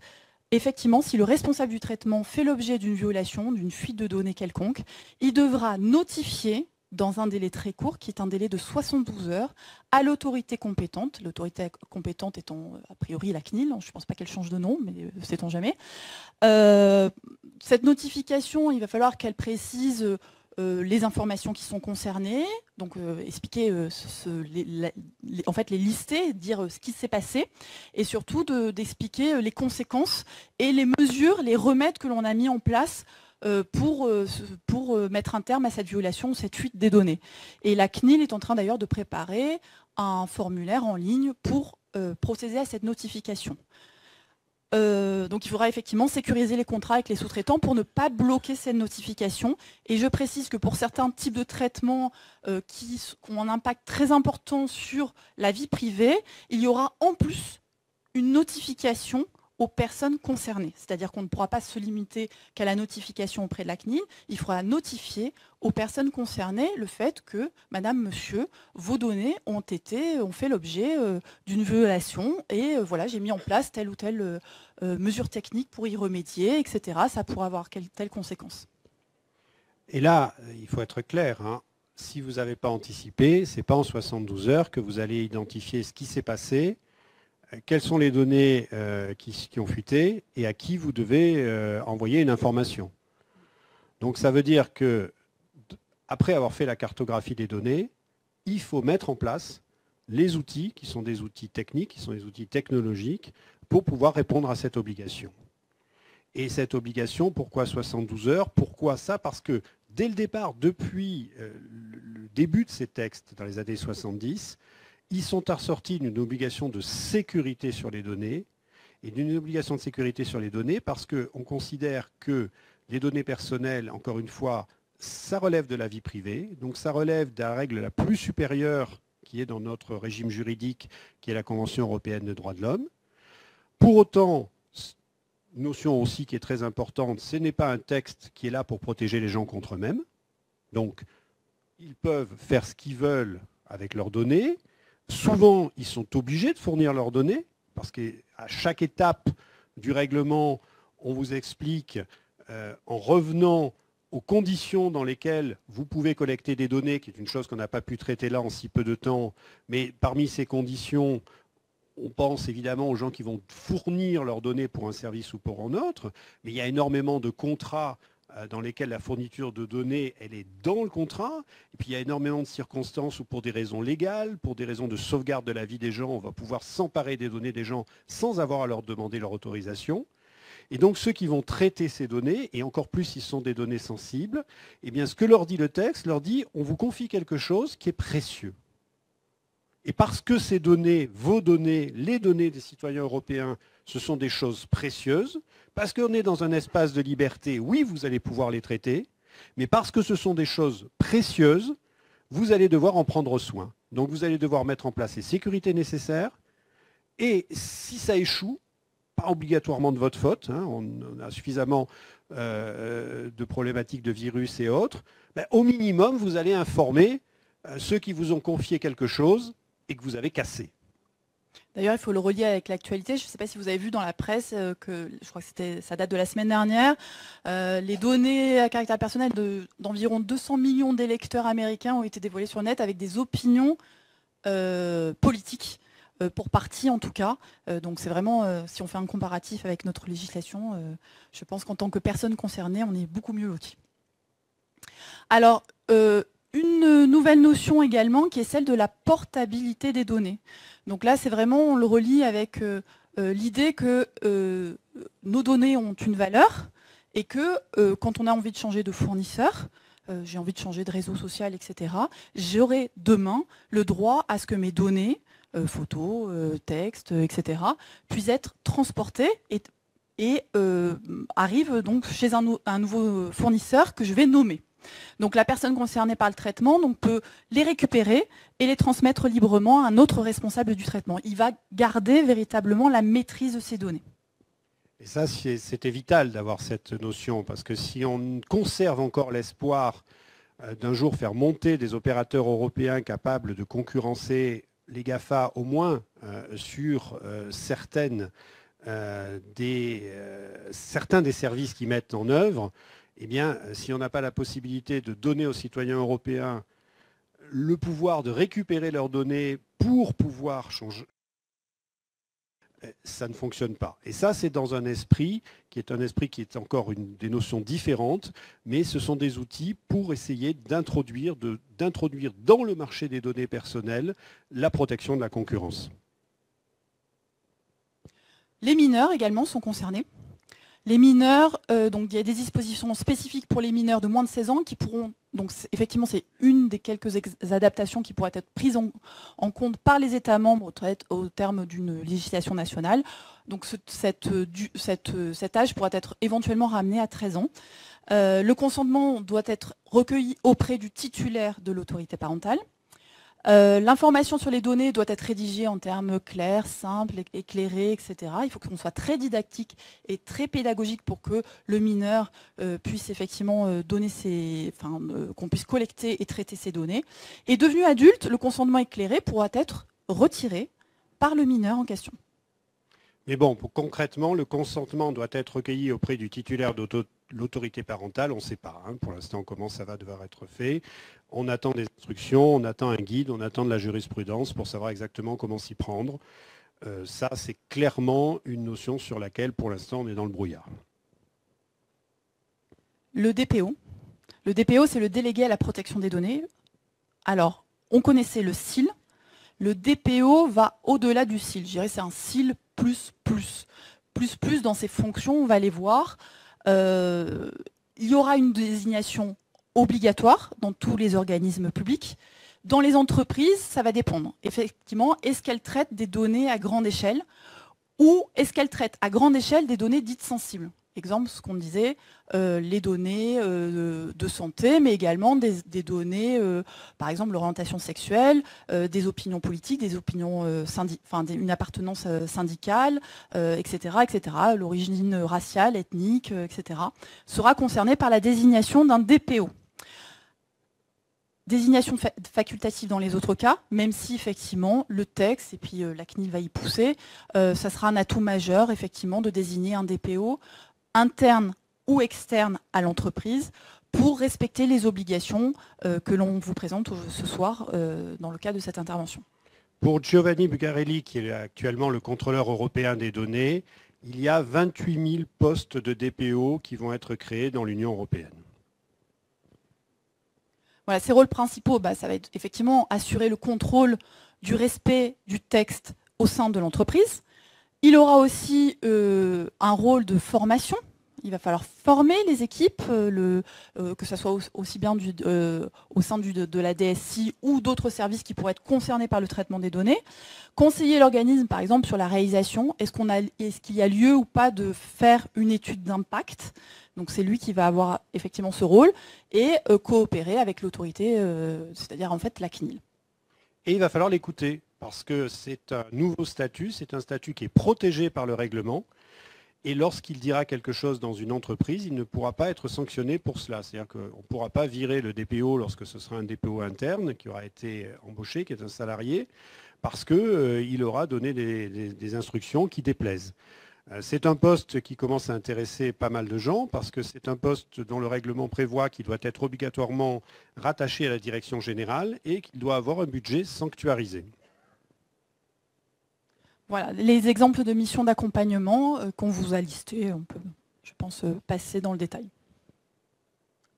effectivement, si le responsable du traitement fait l'objet d'une violation, d'une fuite de données quelconque, il devra notifier dans un délai très court, qui est un délai de 72 heures, à l'autorité compétente. L'autorité compétente étant a priori la CNIL, je ne pense pas qu'elle change de nom, mais sait-on jamais. Cette notification, il va falloir qu'elle précise les informations qui sont concernées, donc expliquer, en fait les lister, dire ce qui s'est passé, et surtout d'expliquer les conséquences et les mesures, les remèdes que l'on a mis en place pour mettre un terme à cette violation, cette fuite des données. Et la CNIL est en train d'ailleurs de préparer un formulaire en ligne pour procéder à cette notification. Donc il faudra effectivement sécuriser les contrats avec les sous-traitants pour ne pas bloquer cette notification. Et je précise que pour certains types de traitements qui ont un impact très important sur la vie privée, il y aura en plus une notification aux personnes concernées. C'est-à-dire qu'on ne pourra pas se limiter qu'à la notification auprès de la CNIL, il faudra notifier aux personnes concernées le fait que, madame, monsieur, vos données ont fait l'objet d'une violation et voilà, j'ai mis en place telle ou telle mesure technique pour y remédier, etc. Ça pourra avoir telle conséquence. Et là, il faut être clair, hein, si vous n'avez pas anticipé, ce n'est pas en 72 heures que vous allez identifier ce qui s'est passé, quelles sont les données qui ont fuité et à qui vous devez envoyer une information. Donc ça veut dire que, après avoir fait la cartographie des données, il faut mettre en place les outils, qui sont des outils techniques, qui sont des outils technologiques, pour pouvoir répondre à cette obligation. Et cette obligation, pourquoi 72 heures? Pourquoi ça? Parce que dès le départ, depuis le début de ces textes, dans les années 70, ils sont assortis d'une obligation de sécurité sur les données, et d'une obligation de sécurité sur les données parce qu'on considère que les données personnelles, encore une fois, ça relève de la vie privée, donc ça relève de la règle la plus supérieure qui est dans notre régime juridique, qui est la Convention européenne des droits de l'homme. Pour autant, notion aussi qui est très importante, ce n'est pas un texte qui est là pour protéger les gens contre eux-mêmes. Donc, ils peuvent faire ce qu'ils veulent avec leurs données. Souvent, ils sont obligés de fournir leurs données, parce qu'à chaque étape du règlement, on vous explique, en revenant aux conditions dans lesquelles vous pouvez collecter des données, qui est une chose qu'on n'a pas pu traiter là en si peu de temps, mais parmi ces conditions, on pense évidemment aux gens qui vont fournir leurs données pour un service ou pour un autre, mais il y a énormément de contrats dans lesquels la fourniture de données, elle est dans le contrat, et puis il y a énormément de circonstances où pour des raisons légales, pour des raisons de sauvegarde de la vie des gens, on va pouvoir s'emparer des données des gens sans avoir à leur demander leur autorisation. Et donc ceux qui vont traiter ces données, et encore plus si ce sont des données sensibles, eh bien ce que leur dit le texte, leur dit on vous confie quelque chose qui est précieux. Et parce que ces données, vos données, les données des citoyens européens, ce sont des choses précieuses, parce qu'on est dans un espace de liberté, oui, vous allez pouvoir les traiter, mais parce que ce sont des choses précieuses, vous allez devoir en prendre soin. Donc vous allez devoir mettre en place les sécurités nécessaires, et si ça échoue, pas obligatoirement de votre faute, hein, on a suffisamment de problématiques de virus et autres, ben, au minimum, vous allez informer ceux qui vous ont confié quelque chose et que vous avez cassé. D'ailleurs, il faut le relier avec l'actualité. Je ne sais pas si vous avez vu dans la presse, que je crois que ça date de la semaine dernière, les données à caractère personnel d'environ 200 millions d'électeurs américains ont été dévoilées sur le net avec des opinions politiques. Pour partie en tout cas. Donc c'est vraiment, si on fait un comparatif avec notre législation, je pense qu'en tant que personne concernée, on est beaucoup mieux lotis. Alors, une nouvelle notion également qui est celle de la portabilité des données. Donc là, c'est vraiment, on le relie avec l'idée que nos données ont une valeur et que quand on a envie de changer de fournisseur, j'ai envie de changer de réseau social, etc., j'aurai demain le droit à ce que mes données, photos, textes, etc., puissent être transportés et arrivent donc chez un nouveau fournisseur que je vais nommer. Donc la personne concernée par le traitement peut les récupérer et les transmettre librement à un autre responsable du traitement. Il va garder véritablement la maîtrise de ces données. Et ça, c'était vital d'avoir cette notion, parce que si on conserve encore l'espoir d'un jour faire monter des opérateurs européens capables de concurrencer les GAFA au moins sur certains des services qu'ils mettent en œuvre, eh bien, si on n'a pas la possibilité de donner aux citoyens européens le pouvoir de récupérer leurs données pour pouvoir changer, ça ne fonctionne pas. Et ça, c'est dans un esprit qui est encore des notions différentes, mais ce sont des outils pour essayer d'introduire dans le marché des données personnelles la protection de la concurrence. Les mineurs également sont concernés. Les mineurs, donc il y a des dispositions spécifiques pour les mineurs de moins de 16 ans qui pourront, donc effectivement c'est une des quelques adaptations qui pourraient être prises en compte par les États membres au terme d'une législation nationale. Donc cet âge pourrait être éventuellement ramené à 13 ans. Le consentement doit être recueilli auprès du titulaire de l'autorité parentale. L'information sur les données doit être rédigée en termes clairs, simples, éclairés, etc. Il faut qu'on soit très didactique et très pédagogique pour que le mineur puisse effectivement qu'on puisse collecter et traiter ces données. Et devenu adulte, le consentement éclairé pourra être retiré par le mineur en question. Mais bon, concrètement, le consentement doit être recueilli auprès du titulaire de l'autorité parentale. On ne sait pas pour l'instant comment ça va devoir être fait. On attend des instructions, on attend un guide, on attend de la jurisprudence pour savoir exactement comment s'y prendre. Ça, c'est clairement une notion sur laquelle, pour l'instant, on est dans le brouillard. Le DPO. Le DPO, c'est le délégué à la protection des données. Alors, on connaissait le SIL. Le DPO va au-delà du SIL. Je dirais c'est un SIL plus plus. Plus plus dans ses fonctions, on va les voir. Il y aura une désignation obligatoire dans tous les organismes publics. Dans les entreprises, ça va dépendre. Effectivement, est-ce qu'elles traitent des données à grande échelle ou est-ce qu'elles traitent à grande échelle des données dites sensibles? Exemple, ce qu'on disait, les données de santé, mais également des données, par exemple l'orientation sexuelle, des opinions politiques, des opinions une appartenance syndicale, etc., etc., l'origine raciale, ethnique, etc., sera concernée par la désignation d'un DPO. Désignation facultative dans les autres cas, même si effectivement le texte, et puis la CNIL va y pousser, ça sera un atout majeur effectivement de désigner un DPO interne ou externe à l'entreprise pour respecter les obligations que l'on vous présente ce soir dans le cadre de cette intervention. Pour Giovanni Bugarelli, qui est actuellement le contrôleur européen des données, il y a 28 000 postes de DPO qui vont être créés dans l'Union européenne. Voilà, ses rôles principaux, ça va être effectivement assurer le contrôle du respect du texte au sein de l'entreprise. Il aura aussi un rôle de formation. Il va falloir former les équipes, que ce soit aussi bien au sein de la DSI ou d'autres services qui pourraient être concernés par le traitement des données. Conseiller l'organisme, par exemple, sur la réalisation. Est-ce qu'il y a lieu ou pas de faire une étude d'impact? Donc c'est lui qui va avoir effectivement ce rôle et coopérer avec l'autorité, c'est-à-dire en fait la CNIL. Et il va falloir l'écouter parce que c'est un nouveau statut, c'est un statut qui est protégé par le règlement. Et lorsqu'il dira quelque chose dans une entreprise, il ne pourra pas être sanctionné pour cela. C'est-à-dire qu'on ne pourra pas virer le DPO lorsque ce sera un DPO interne qui aura été embauché, qui est un salarié, parce qu'il aura donné des instructions qui déplaisent. C'est un poste qui commence à intéresser pas mal de gens parce que c'est un poste dont le règlement prévoit qu'il doit être obligatoirement rattaché à la direction générale et qu'il doit avoir un budget sanctuarisé. Voilà, les exemples de missions d'accompagnement qu'on vous a listés, on peut, je pense, passer dans le détail.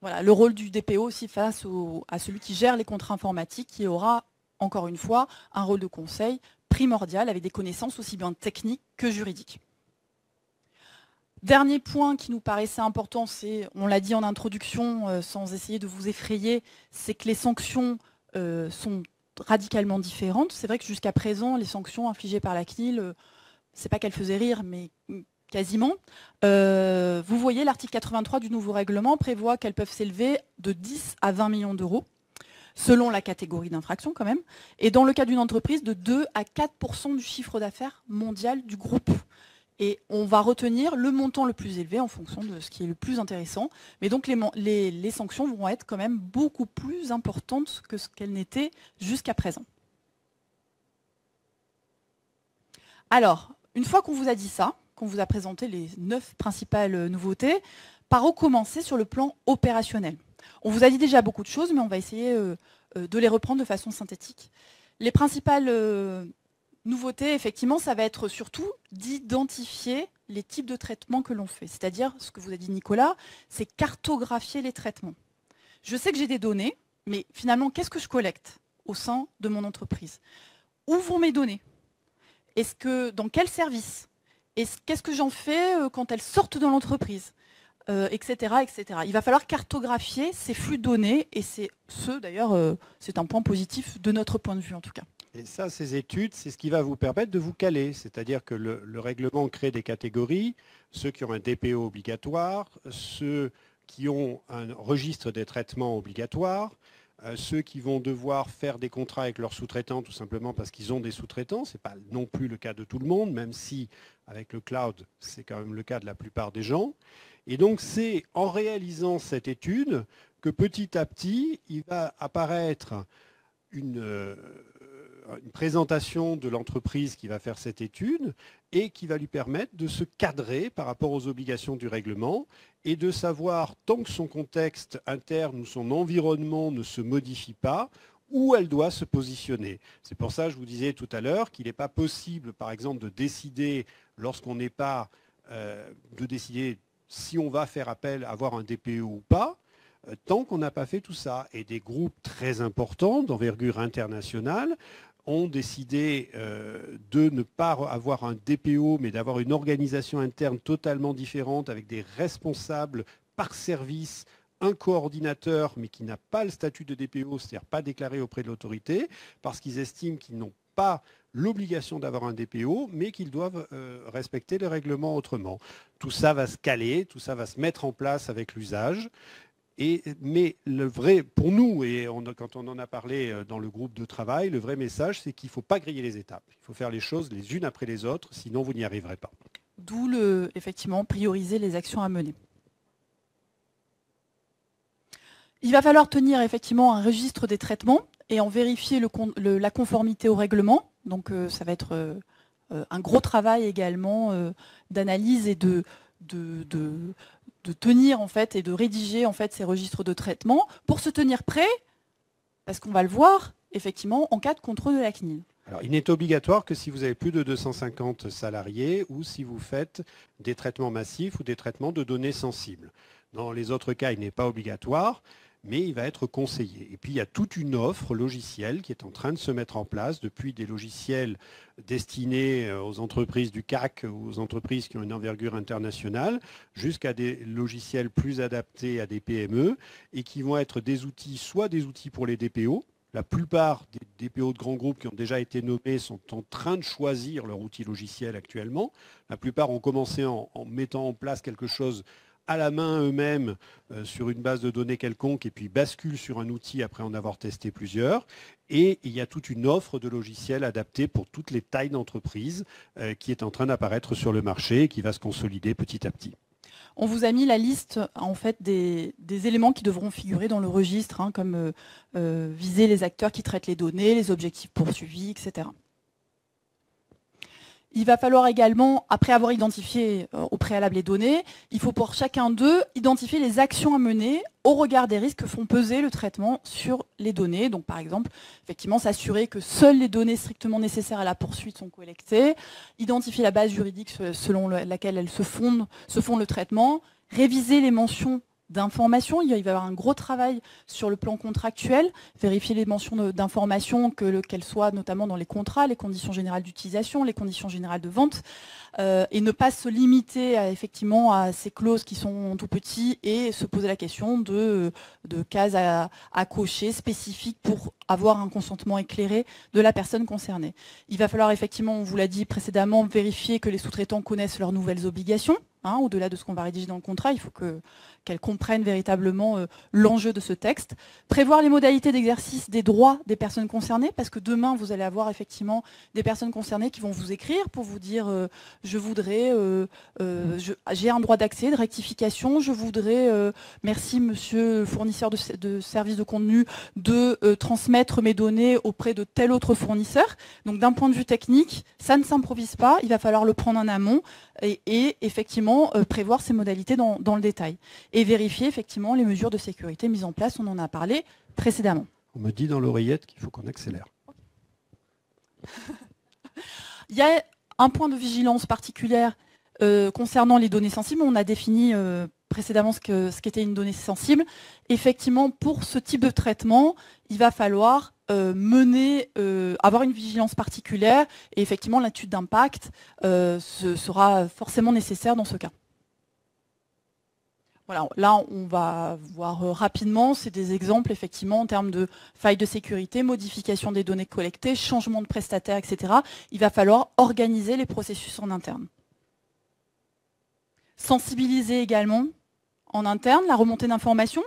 Voilà, le rôle du DPO aussi face à celui qui gère les contrats informatiques, qui aura, encore une fois, un rôle de conseil primordial avec des connaissances aussi bien techniques que juridiques. Dernier point qui nous paraissait important, c'est, on l'a dit en introduction, sans essayer de vous effrayer, c'est que les sanctions sont radicalement différentes. C'est vrai que jusqu'à présent, les sanctions infligées par la CNIL, c'est pas qu'elles faisaient rire, mais quasiment. Vous voyez, l'article 83 du nouveau règlement prévoit qu'elles peuvent s'élever de 10 à 20 millions d'euros, selon la catégorie d'infraction quand même, et dans le cas d'une entreprise, de 2 à 4% du chiffre d'affaires mondial du groupe. Et on va retenir le montant le plus élevé en fonction de ce qui est le plus intéressant. Mais donc les sanctions vont être quand même beaucoup plus importantes que ce qu'elles n'étaient jusqu'à présent. Alors, une fois qu'on vous a dit ça, qu'on vous a présenté les 9 principales nouveautés, par où commencer sur le plan opérationnel? On vous a dit déjà beaucoup de choses, mais on va essayer de les reprendre de façon synthétique. Les principales nouveauté, effectivement, ça va être surtout d'identifier les types de traitements que l'on fait. C'est-à-dire, ce que vous a dit Nicolas, c'est cartographier les traitements. Je sais que j'ai des données, mais finalement, qu'est-ce que je collecte au sein de mon entreprise? Où vont mes données? Dans quel service? Qu'est-ce que j'en fais quand elles sortent de l'entreprise, etc., etc. Il va falloir cartographier ces flux de données, et d'ailleurs, c'est un point positif de notre point de vue en tout cas. Et ça, ces études, c'est ce qui va vous permettre de vous caler. C'est-à-dire que le règlement crée des catégories, ceux qui ont un DPO obligatoire, ceux qui ont un registre des traitements obligatoires, ceux qui vont devoir faire des contrats avec leurs sous-traitants tout simplement parce qu'ils ont des sous-traitants. Ce n'est pas non plus le cas de tout le monde, même si avec le cloud, c'est quand même le cas de la plupart des gens. Et donc, c'est en réalisant cette étude que petit à petit, il va apparaître une présentation de l'entreprise qui va faire cette étude et qui va lui permettre de se cadrer par rapport aux obligations du règlement et de savoir, tant que son contexte interne ou son environnement ne se modifie pas, où elle doit se positionner. C'est pour ça que je vous disais tout à l'heure qu'il n'est pas possible, par exemple, de décider, lorsqu'on n'est pas, de décider si on va faire appel, avoir un DPE ou pas, tant qu'on n'a pas fait tout ça. Et des groupes très importants, d'envergure internationale, ont décidé de ne pas avoir un DPO, mais d'avoir une organisation interne totalement différente, avec des responsables par service, un coordinateur, mais qui n'a pas le statut de DPO, c'est-à-dire pas déclaré auprès de l'autorité, parce qu'ils estiment qu'ils n'ont pas l'obligation d'avoir un DPO, mais qu'ils doivent respecter le règlement autrement. Tout ça va se caler, tout ça va se mettre en place avec l'usage. Mais le vrai, pour nous, et quand on en a parlé dans le groupe de travail, le vrai message, c'est qu'il ne faut pas griller les étapes. Il faut faire les choses les unes après les autres, sinon vous n'y arriverez pas. D'où effectivement, prioriser les actions à mener. Il va falloir tenir effectivement un registre des traitements et en vérifier la conformité au règlement. Donc ça va être un gros travail également d'analyse et de tenir en fait et de rédiger en fait ces registres de traitement pour se tenir prêt, parce qu'on va le voir effectivement en cas de contrôle de la CNIL. Alors, il n'est obligatoire que si vous avez plus de 250 salariés ou si vous faites des traitements massifs ou des traitements de données sensibles. Dans les autres cas, il n'est pas obligatoire, mais il va être conseillé. Et puis, il y a toute une offre logicielle qui est en train de se mettre en place, depuis des logiciels destinés aux entreprises du CAC ou aux entreprises qui ont une envergure internationale, jusqu'à des logiciels plus adaptés à des PME et qui vont être des outils, soit des outils pour les DPO. La plupart des DPO de grands groupes qui ont déjà été nommés sont en train de choisir leur outil logiciel actuellement. La plupart ont commencé en mettant en place quelque chose à la main eux-mêmes sur une base de données quelconque et puis basculent sur un outil après en avoir testé plusieurs. Et il y a toute une offre de logiciels adaptés pour toutes les tailles d'entreprise qui est en train d'apparaître sur le marché et qui va se consolider petit à petit. On vous a mis la liste en fait, des éléments qui devront figurer dans le registre, hein, comme viser les acteurs qui traitent les données, les objectifs poursuivis, etc. Il va falloir également, après avoir identifié au préalable les données, il faut pour chacun d'eux identifier les actions à mener au regard des risques que font peser le traitement sur les données. Donc par exemple, effectivement, s'assurer que seules les données strictement nécessaires à la poursuite sont collectées, identifier la base juridique selon laquelle elles se fondent le traitement, réviser les mentions d'information. Il va y avoir un gros travail sur le plan contractuel, vérifier les mentions d'information, qu'elles soient notamment dans les contrats, les conditions générales d'utilisation, les conditions générales de vente, et ne pas se limiter effectivement à ces clauses qui sont tout petits et se poser la question de cases à cocher spécifiques pour avoir un consentement éclairé de la personne concernée. Il va falloir effectivement, on vous l'a dit précédemment, vérifier que les sous-traitants connaissent leurs nouvelles obligations. Hein, au-delà de ce qu'on va rédiger dans le contrat, il faut qu'elles comprennent véritablement l'enjeu de ce texte. Prévoir les modalités d'exercice des droits des personnes concernées, parce que demain, vous allez avoir effectivement des personnes concernées qui vont vous écrire pour vous dire je voudrais, j'ai un droit d'accès, de rectification, je voudrais, merci monsieur le fournisseur de services de contenu, de transmettre mes données auprès de tel autre fournisseur. Donc d'un point de vue technique, ça ne s'improvise pas, il va falloir le prendre en amont et effectivement prévoir ces modalités dans le détail. Et vérifier effectivement les mesures de sécurité mises en place, on en a parlé précédemment. On me dit dans l'oreillette qu'il faut qu'on accélère. Il y a un point de vigilance particulière concernant les données sensibles. On a défini précédemment ce qu'était une donnée sensible. Effectivement, pour ce type de traitement, il va falloir avoir une vigilance particulière et effectivement l'étude d'impact sera forcément nécessaire dans ce cas. Voilà, là, on va voir rapidement, c'est des exemples effectivement en termes de failles de sécurité, modification des données collectées, changement de prestataire, etc. Il va falloir organiser les processus en interne. Sensibiliser également en interne la remontée d'informations.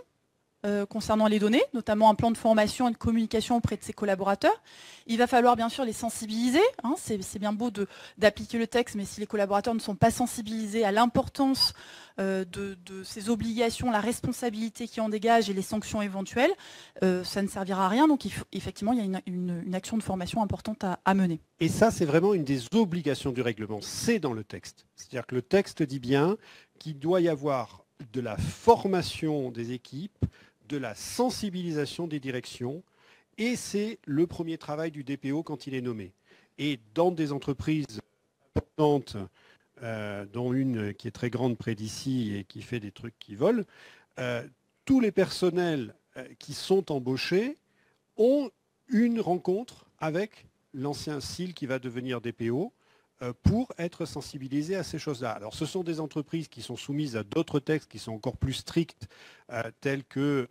concernant les données, notamment un plan de formation et de communication auprès de ses collaborateurs. Il va falloir bien sûr les sensibiliser. Hein, c'est bien beau d'appliquer le texte, mais si les collaborateurs ne sont pas sensibilisés à l'importance de ces obligations, la responsabilité qui en dégage et les sanctions éventuelles, ça ne servira à rien. Donc effectivement, il y a une action de formation importante à mener. Et ça, c'est vraiment une des obligations du règlement. C'est dans le texte. C'est-à-dire que le texte dit bien qu'il doit y avoir de la formation des équipes, de la sensibilisation des directions, et c'est le premier travail du DPO quand il est nommé. Et dans des entreprises importantes, dont une qui est très grande près d'ici et qui fait des trucs qui volent, tous les personnels qui sont embauchés ont une rencontre avec l'ancien SIL qui va devenir DPO pour être sensibilisés à ces choses-là. Alors ce sont des entreprises qui sont soumises à d'autres textes qui sont encore plus stricts, tels que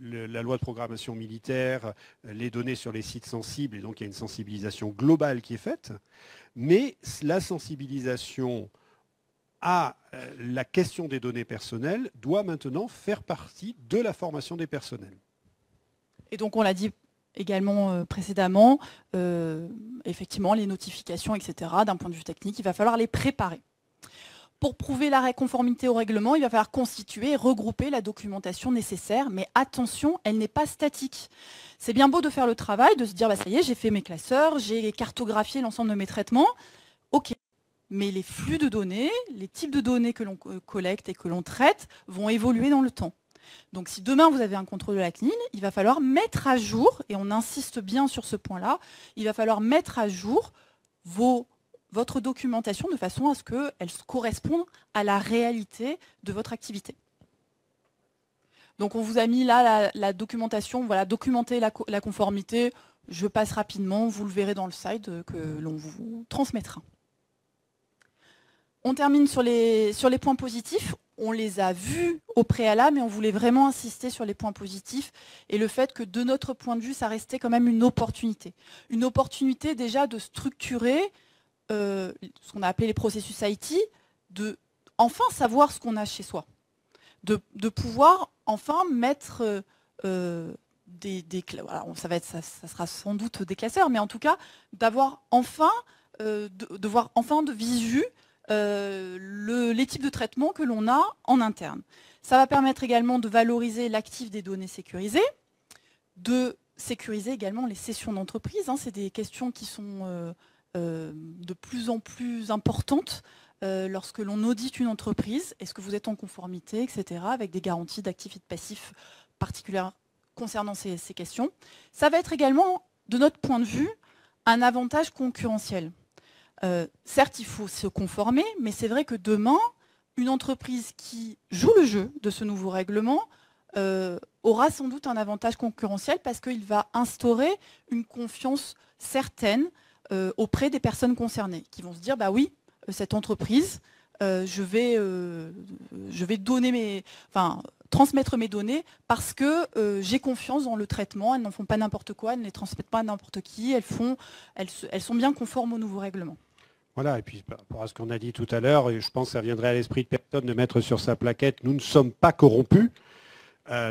la loi de programmation militaire, les données sur les sites sensibles, et donc il y a une sensibilisation globale qui est faite. Mais la sensibilisation à la question des données personnelles doit maintenant faire partie de la formation des personnels. Et donc on l'a dit également précédemment, effectivement les notifications, etc., d'un point de vue technique, il va falloir les préparer. Pour prouver la conformité au règlement, il va falloir constituer et regrouper la documentation nécessaire, mais attention, elle n'est pas statique. C'est bien beau de faire le travail, de se dire, bah, ça y est, j'ai fait mes classeurs, j'ai cartographié l'ensemble de mes traitements, ok. Mais les flux de données, les types de données que l'on collecte et que l'on traite vont évoluer dans le temps. Donc si demain vous avez un contrôle de la CNIL, il va falloir mettre à jour, et on insiste bien sur ce point-là, il va falloir mettre à jour votre documentation de façon à ce qu'elle corresponde à la réalité de votre activité. Donc on vous a mis là la documentation, voilà, documenter la conformité. Je passe rapidement, vous le verrez dans le site que l'on vous transmettra. On termine sur les points positifs. On les a vus au préalable, mais on voulait vraiment insister sur les points positifs et le fait que de notre point de vue, ça restait quand même une opportunité. Une opportunité déjà de structurer ce qu'on a appelé les processus IT, de enfin savoir ce qu'on a chez soi, de pouvoir enfin mettre voilà, ça sera sans doute des classeurs, mais en tout cas d'avoir enfin, de voir enfin de visu les types de traitements que l'on a en interne. Ça va permettre également de valoriser l'actif des données sécurisées, de sécuriser également les cessions d'entreprise. Hein, c'est des questions qui sont de plus en plus importantes lorsque l'on audite une entreprise. Est-ce que vous êtes en conformité, etc., avec des garanties d'actifs et de passifs particulières concernant ces questions. Ça va être également, de notre point de vue, un avantage concurrentiel. Certes, il faut se conformer, mais c'est vrai que demain, une entreprise qui joue le jeu de ce nouveau règlement aura sans doute un avantage concurrentiel parce qu'il va instaurer une confiance certaine auprès des personnes concernées, qui vont se dire, bah oui, cette entreprise, je vais donner transmettre mes données parce que j'ai confiance dans le traitement, elles n'en font pas n'importe quoi, elles ne les transmettent pas à n'importe qui, elles sont bien conformes au nouveau règlement. Voilà, et puis par rapport à ce qu'on a dit tout à l'heure, je pense que ça viendrait à l'esprit de personne de mettre sur sa plaquette « Nous ne sommes pas corrompus »,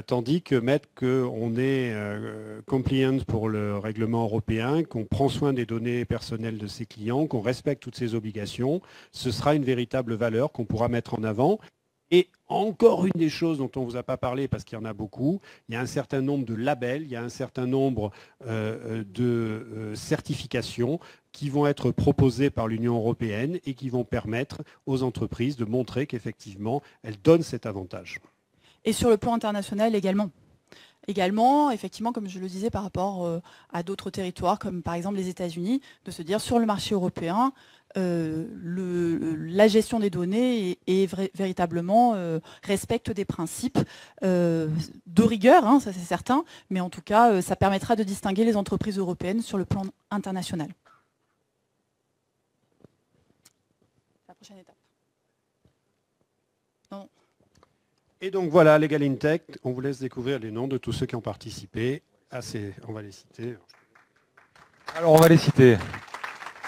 tandis que mettre qu'on est compliant pour le règlement européen, qu'on prend soin des données personnelles de ses clients, qu'on respecte toutes ses obligations, ce sera une véritable valeur qu'on pourra mettre en avant. Et encore une des choses dont on ne vous a pas parlé, parce qu'il y en a beaucoup, il y a un certain nombre de labels, il y a un certain nombre de certifications qui vont être proposées par l'Union européenne et qui vont permettre aux entreprises de montrer qu'effectivement, elles donnent cet avantage. Et sur le plan international également. Également, effectivement, comme je le disais, par rapport à d'autres territoires, comme par exemple les États-Unis, de se dire sur le marché européen, la gestion des données véritablement respecte des principes de rigueur, hein, ça c'est certain, mais en tout cas, ça permettra de distinguer les entreprises européennes sur le plan international. La prochaine étape. Non. Et donc voilà, Legal in Tech, on vous laisse découvrir les noms de tous ceux qui ont participé. On va les citer. Alors on va les citer.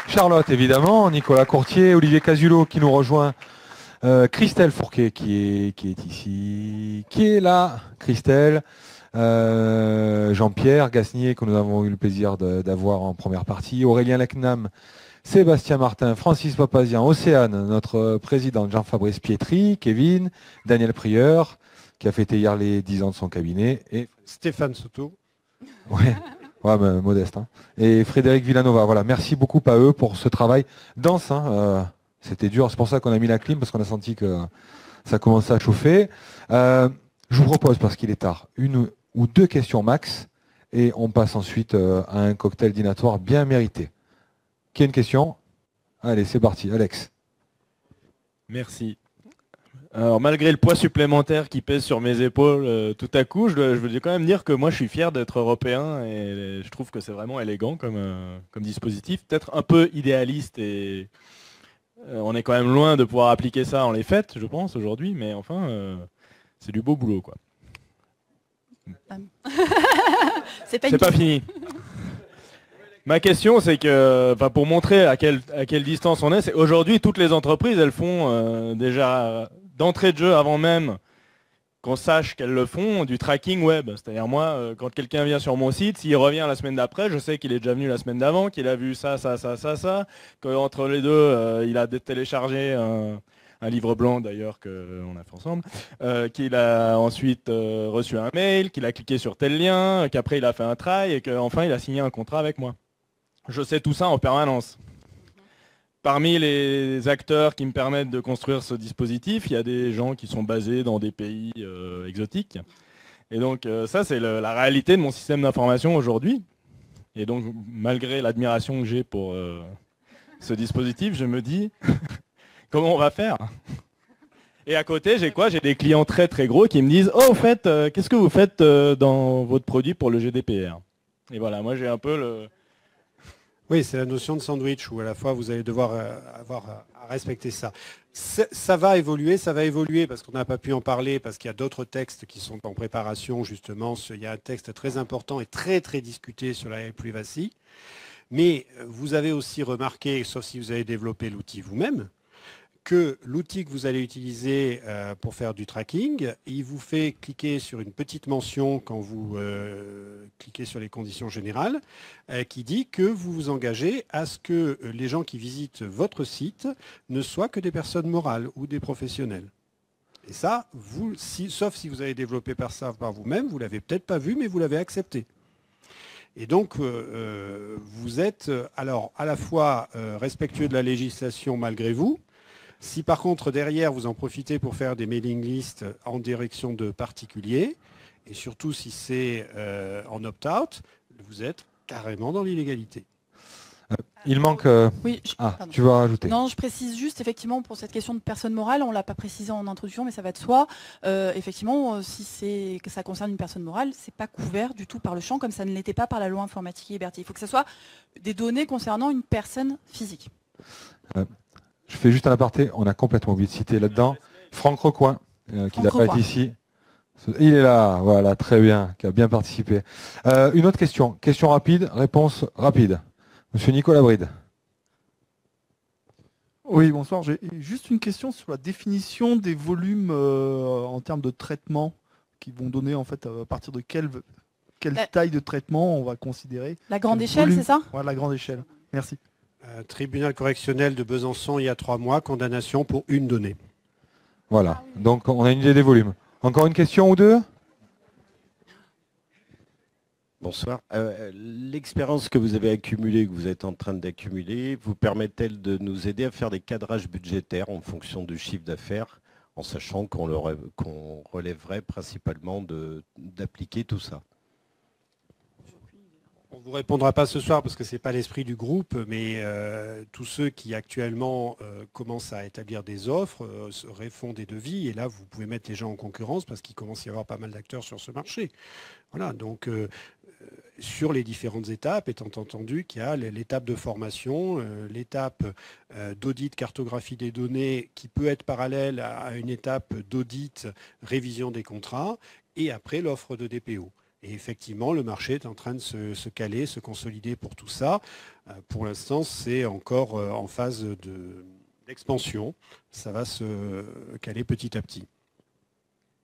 Charlotte, évidemment, Nicolas Courtier, Olivier Casulot qui nous rejoint Christelle Fourquet qui est ici, qui est là. Christelle, Jean-Pierre Gasnier que nous avons eu le plaisir d'avoir en première partie, Aurélien Lecnam, Sébastien Martin, Francis Papazian, Océane, notre président Jean-Fabrice Pietri, Kevin, Daniel Prieur, qui a fêté hier les 10 ans de son cabinet, et Stéphane Soto. ouais, ouais, mais modeste. Hein. Et Frédéric Villanova. Voilà, merci beaucoup à eux pour ce travail dense. Hein. C'était dur, c'est pour ça qu'on a mis la clim, parce qu'on a senti que ça commençait à chauffer. Je vous propose, parce qu'il est tard, une ou deux questions max, et on passe ensuite à un cocktail dînatoire bien mérité. Qui a une question? Allez, c'est parti. Alex. Merci. Alors malgré le poids supplémentaire qui pèse sur mes épaules tout à coup, je veux quand même dire que moi je suis fier d'être européen et je trouve que c'est vraiment élégant comme dispositif. Peut-être un peu idéaliste et on est quand même loin de pouvoir appliquer ça en les fêtes, je pense, aujourd'hui, mais enfin, c'est du beau boulot, quoi. C'est pas fini. Ma question, c'est que, pour montrer à quelle distance on est, c'est aujourd'hui, toutes les entreprises, elles font déjà d'entrée de jeu, avant même qu'on sache qu'elles le font, du tracking web. C'est-à-dire moi, quand quelqu'un vient sur mon site, s'il revient la semaine d'après, je sais qu'il est déjà venu la semaine d'avant, qu'il a vu ça, qu'entre les deux, il a téléchargé un livre blanc d'ailleurs qu'on a fait ensemble, qu'il a ensuite reçu un mail, qu'il a cliqué sur tel lien, qu'après il a fait un try et qu'enfin il a signé un contrat avec moi. Je sais tout ça en permanence. Parmi les acteurs qui me permettent de construire ce dispositif, il y a des gens qui sont basés dans des pays exotiques. Et donc ça, c'est la réalité de mon système d'information aujourd'hui. Et donc, malgré l'admiration que j'ai pour ce dispositif, je me dis, comment on va faire? Et à côté, j'ai quoi? J'ai des clients très très gros qui me disent, oh, au fait, qu'est-ce que vous faites dans votre produit pour le GDPR? Et voilà, moi j'ai un peu le... Oui, c'est la notion de sandwich où à la fois vous allez devoir avoir à respecter ça. Ça va évoluer parce qu'on n'a pas pu en parler, parce qu'il y a d'autres textes qui sont en préparation justement. Il y a un texte très important et très très discuté sur la privacy. Mais vous avez aussi remarqué, sauf si vous avez développé l'outil vous-même, que l'outil que vous allez utiliser pour faire du tracking, il vous fait cliquer sur une petite mention quand vous cliquez sur les conditions générales, qui dit que vous vous engagez à ce que les gens qui visitent votre site ne soient que des personnes morales ou des professionnels. Et ça, sauf si vous avez développé ça par vous-même, vous ne l'avez peut-être pas vu, mais vous l'avez accepté. Et donc, vous êtes alors à la fois respectueux de la législation malgré vous. Si par contre, derrière, vous en profitez pour faire des mailing lists en direction de particuliers, et surtout si c'est en opt-out, vous êtes carrément dans l'illégalité. Il manque... Oui, tu vas rajouter. Non, je précise juste, effectivement, pour cette question de personne morale, on ne l'a pas précisé en introduction, mais ça va de soi. Effectivement, si ça concerne une personne morale, ce n'est pas couvert du tout par le champ, comme ça ne l'était pas par la loi informatique et liberté. Il faut que ce soit des données concernant une personne physique. Je fais juste un aparté, on a complètement oublié de citer là-dedans Franck Recoin, qui n'a pas été ici. Il est là, voilà, très bien, qui a bien participé. Une autre question rapide, réponse rapide. Monsieur Nicolas Bride. Oui, bonsoir. J'ai juste une question sur la définition des volumes en termes de traitement qui vont donner en fait à partir de quelle taille de traitement on va considérer. La grande échelle, c'est ça? Ouais, la grande échelle. Merci. Tribunal correctionnel de Besançon il y a 3 mois, condamnation pour une donnée. Voilà, donc on a une idée des volumes. Encore une question ou deux? Bonsoir. L'expérience que vous avez accumulée, que vous êtes en train d'accumuler, vous permet-elle de nous aider à faire des cadrages budgétaires en fonction du chiffre d'affaires, en sachant qu'on relèverait principalement d'appliquer tout ça? On ne vous répondra pas ce soir parce que ce n'est pas l'esprit du groupe, mais tous ceux qui actuellement commencent à établir des offres font des devis, et là vous pouvez mettre les gens en concurrence parce qu'il commence à y avoir pas mal d'acteurs sur ce marché. Voilà, donc sur les différentes étapes, étant entendu qu'il y a l'étape de formation, l'étape d'audit, cartographie des données qui peut être parallèle à une étape d'audit, révision des contrats, et après l'offre de DPO. Et effectivement, le marché est en train de se caler, se consolider pour tout ça. Pour l'instant, c'est encore en phase l'expansion, ça va se caler petit à petit.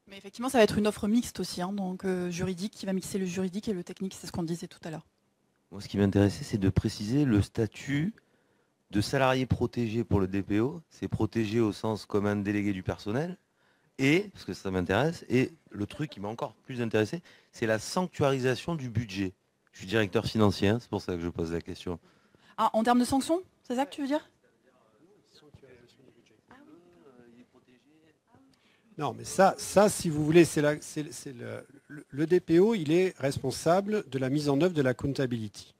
Mais effectivement, ça va être une offre mixte aussi, hein, donc juridique, qui va mixer le juridique et le technique, c'est ce qu'on disait tout à l'heure. Moi, ce qui m'intéressait, c'est de préciser le statut de salarié protégé pour le DPO. C'est protégé au sens comme un délégué du personnel. Et, parce que ça m'intéresse, et le truc qui m'a encore plus intéressé, c'est la sanctuarisation du budget. Je suis directeur financier, hein, c'est pour ça que je pose la question. Ah, en termes de sanctions, c'est ça que tu veux dire? Non, mais ça, si vous voulez, le DPO, il est responsable de la mise en œuvre de la accountability.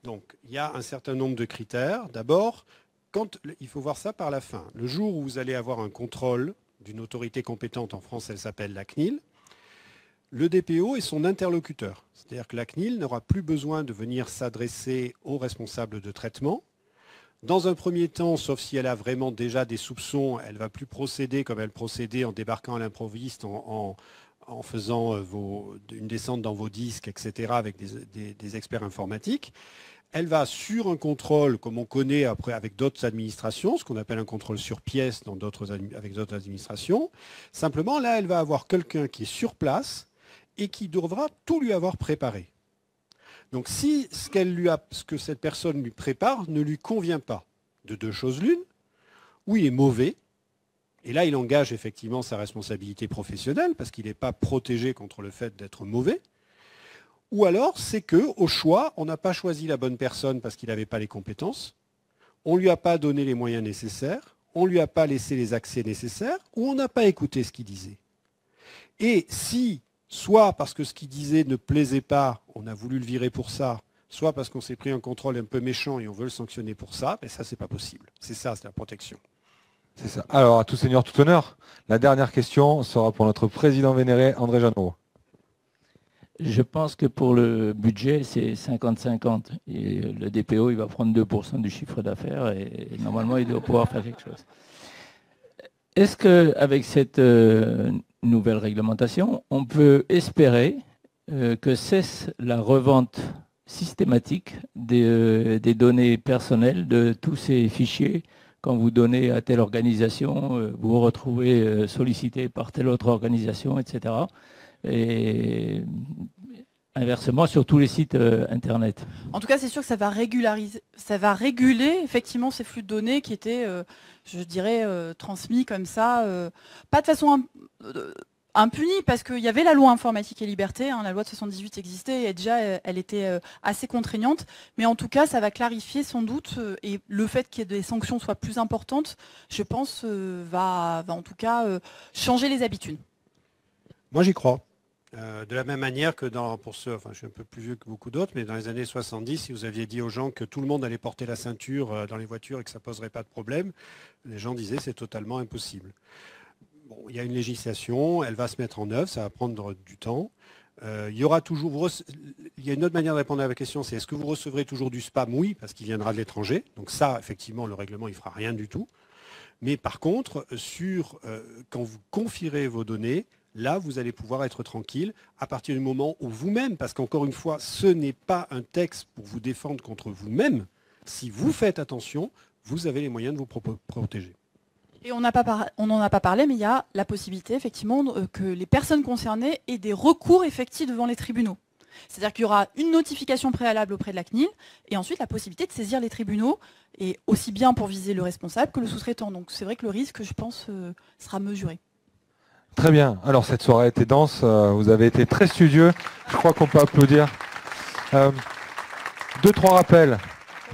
Donc, il y a un certain nombre de critères. D'abord, il faut voir ça par la fin. Le jour où vous allez avoir un contrôle d'une autorité compétente, en France, elle s'appelle la CNIL, le DPO est son interlocuteur. C'est-à-dire que la CNIL n'aura plus besoin de venir s'adresser aux responsables de traitement. Dans un premier temps, sauf si elle a vraiment déjà des soupçons, elle ne va plus procéder comme elle procédait en débarquant à l'improviste, en faisant une descente dans vos disques, etc., avec des experts informatiques. Elle va sur un contrôle, comme on connaît après avec d'autres administrations, ce qu'on appelle un contrôle sur pièce avec d'autres administrations. Simplement, là, elle va avoir quelqu'un qui est sur place et qui devra tout lui avoir préparé. Donc si ce que cette personne lui prépare ne lui convient pas, de deux choses l'une, ou il est mauvais, et là il engage effectivement sa responsabilité professionnelle parce qu'il n'est pas protégé contre le fait d'être mauvais, ou alors c'est qu'au choix, on n'a pas choisi la bonne personne parce qu'il n'avait pas les compétences, on ne lui a pas donné les moyens nécessaires, on ne lui a pas laissé les accès nécessaires, ou on n'a pas écouté ce qu'il disait. Et si soit parce que ce qu'il disait ne plaisait pas, on a voulu le virer pour ça, soit parce qu'on s'est pris un contrôle un peu méchant et on veut le sanctionner pour ça, mais ça, c'est pas possible. C'est ça, c'est la protection. C'est ça. Alors, à tout seigneur, tout honneur, la dernière question sera pour notre président vénéré, André Jeannot. Je pense que pour le budget, c'est 50-50. Et le DPO, il va prendre 2% du chiffre d'affaires et normalement, il doit pouvoir faire quelque chose. Est-ce qu'avec cette nouvelle réglementation, on peut espérer que cesse la revente systématique des données personnelles de tous ces fichiers? Quand vous donnez à telle organisation, vous vous retrouvez sollicité par telle autre organisation, etc. Et inversement sur tous les sites Internet. En tout cas, c'est sûr que ça va réguler effectivement ces flux de données qui étaient, je dirais, transmis comme ça, pas de façon impunie, parce qu'il y avait la loi informatique et liberté, hein, la loi de 78 existait et déjà elle était assez contraignante, mais en tout cas ça va clarifier sans doute, et le fait qu'il y ait des sanctions soient plus importantes, je pense, va en tout cas changer les habitudes. Moi j'y crois. De la même manière que je suis un peu plus vieux que beaucoup d'autres, mais dans les années 70, si vous aviez dit aux gens que tout le monde allait porter la ceinture dans les voitures et que ça ne poserait pas de problème, les gens disaient c'est totalement impossible. Bon, il y a une législation, elle va se mettre en œuvre, ça va prendre du temps. Il y aura toujours, il y a une autre manière de répondre à la question, c'est est-ce que vous recevrez toujours du spam? Oui, parce qu'il viendra de l'étranger. Donc ça, effectivement, le règlement, il ne fera rien du tout. Mais par contre, quand vous confierez vos données, là, vous allez pouvoir être tranquille à partir du moment où vous-même, parce qu'encore une fois, ce n'est pas un texte pour vous défendre contre vous-même. Si vous faites attention, vous avez les moyens de vous protéger. Et on n'en a pas parlé, mais il y a la possibilité, effectivement, que les personnes concernées aient des recours effectifs devant les tribunaux. C'est-à-dire qu'il y aura une notification préalable auprès de la CNIL et ensuite la possibilité de saisir les tribunaux, et aussi bien pour viser le responsable que le sous-traitant. Donc c'est vrai que le risque, je pense, sera mesuré. Très bien. Alors, cette soirée a été dense. Vous avez été très studieux. Je crois qu'on peut applaudir. 2-3 rappels.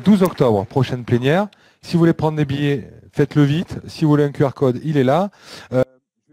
12 octobre, prochaine plénière. Si vous voulez prendre des billets, faites-le vite. Si vous voulez un QR code, il est là.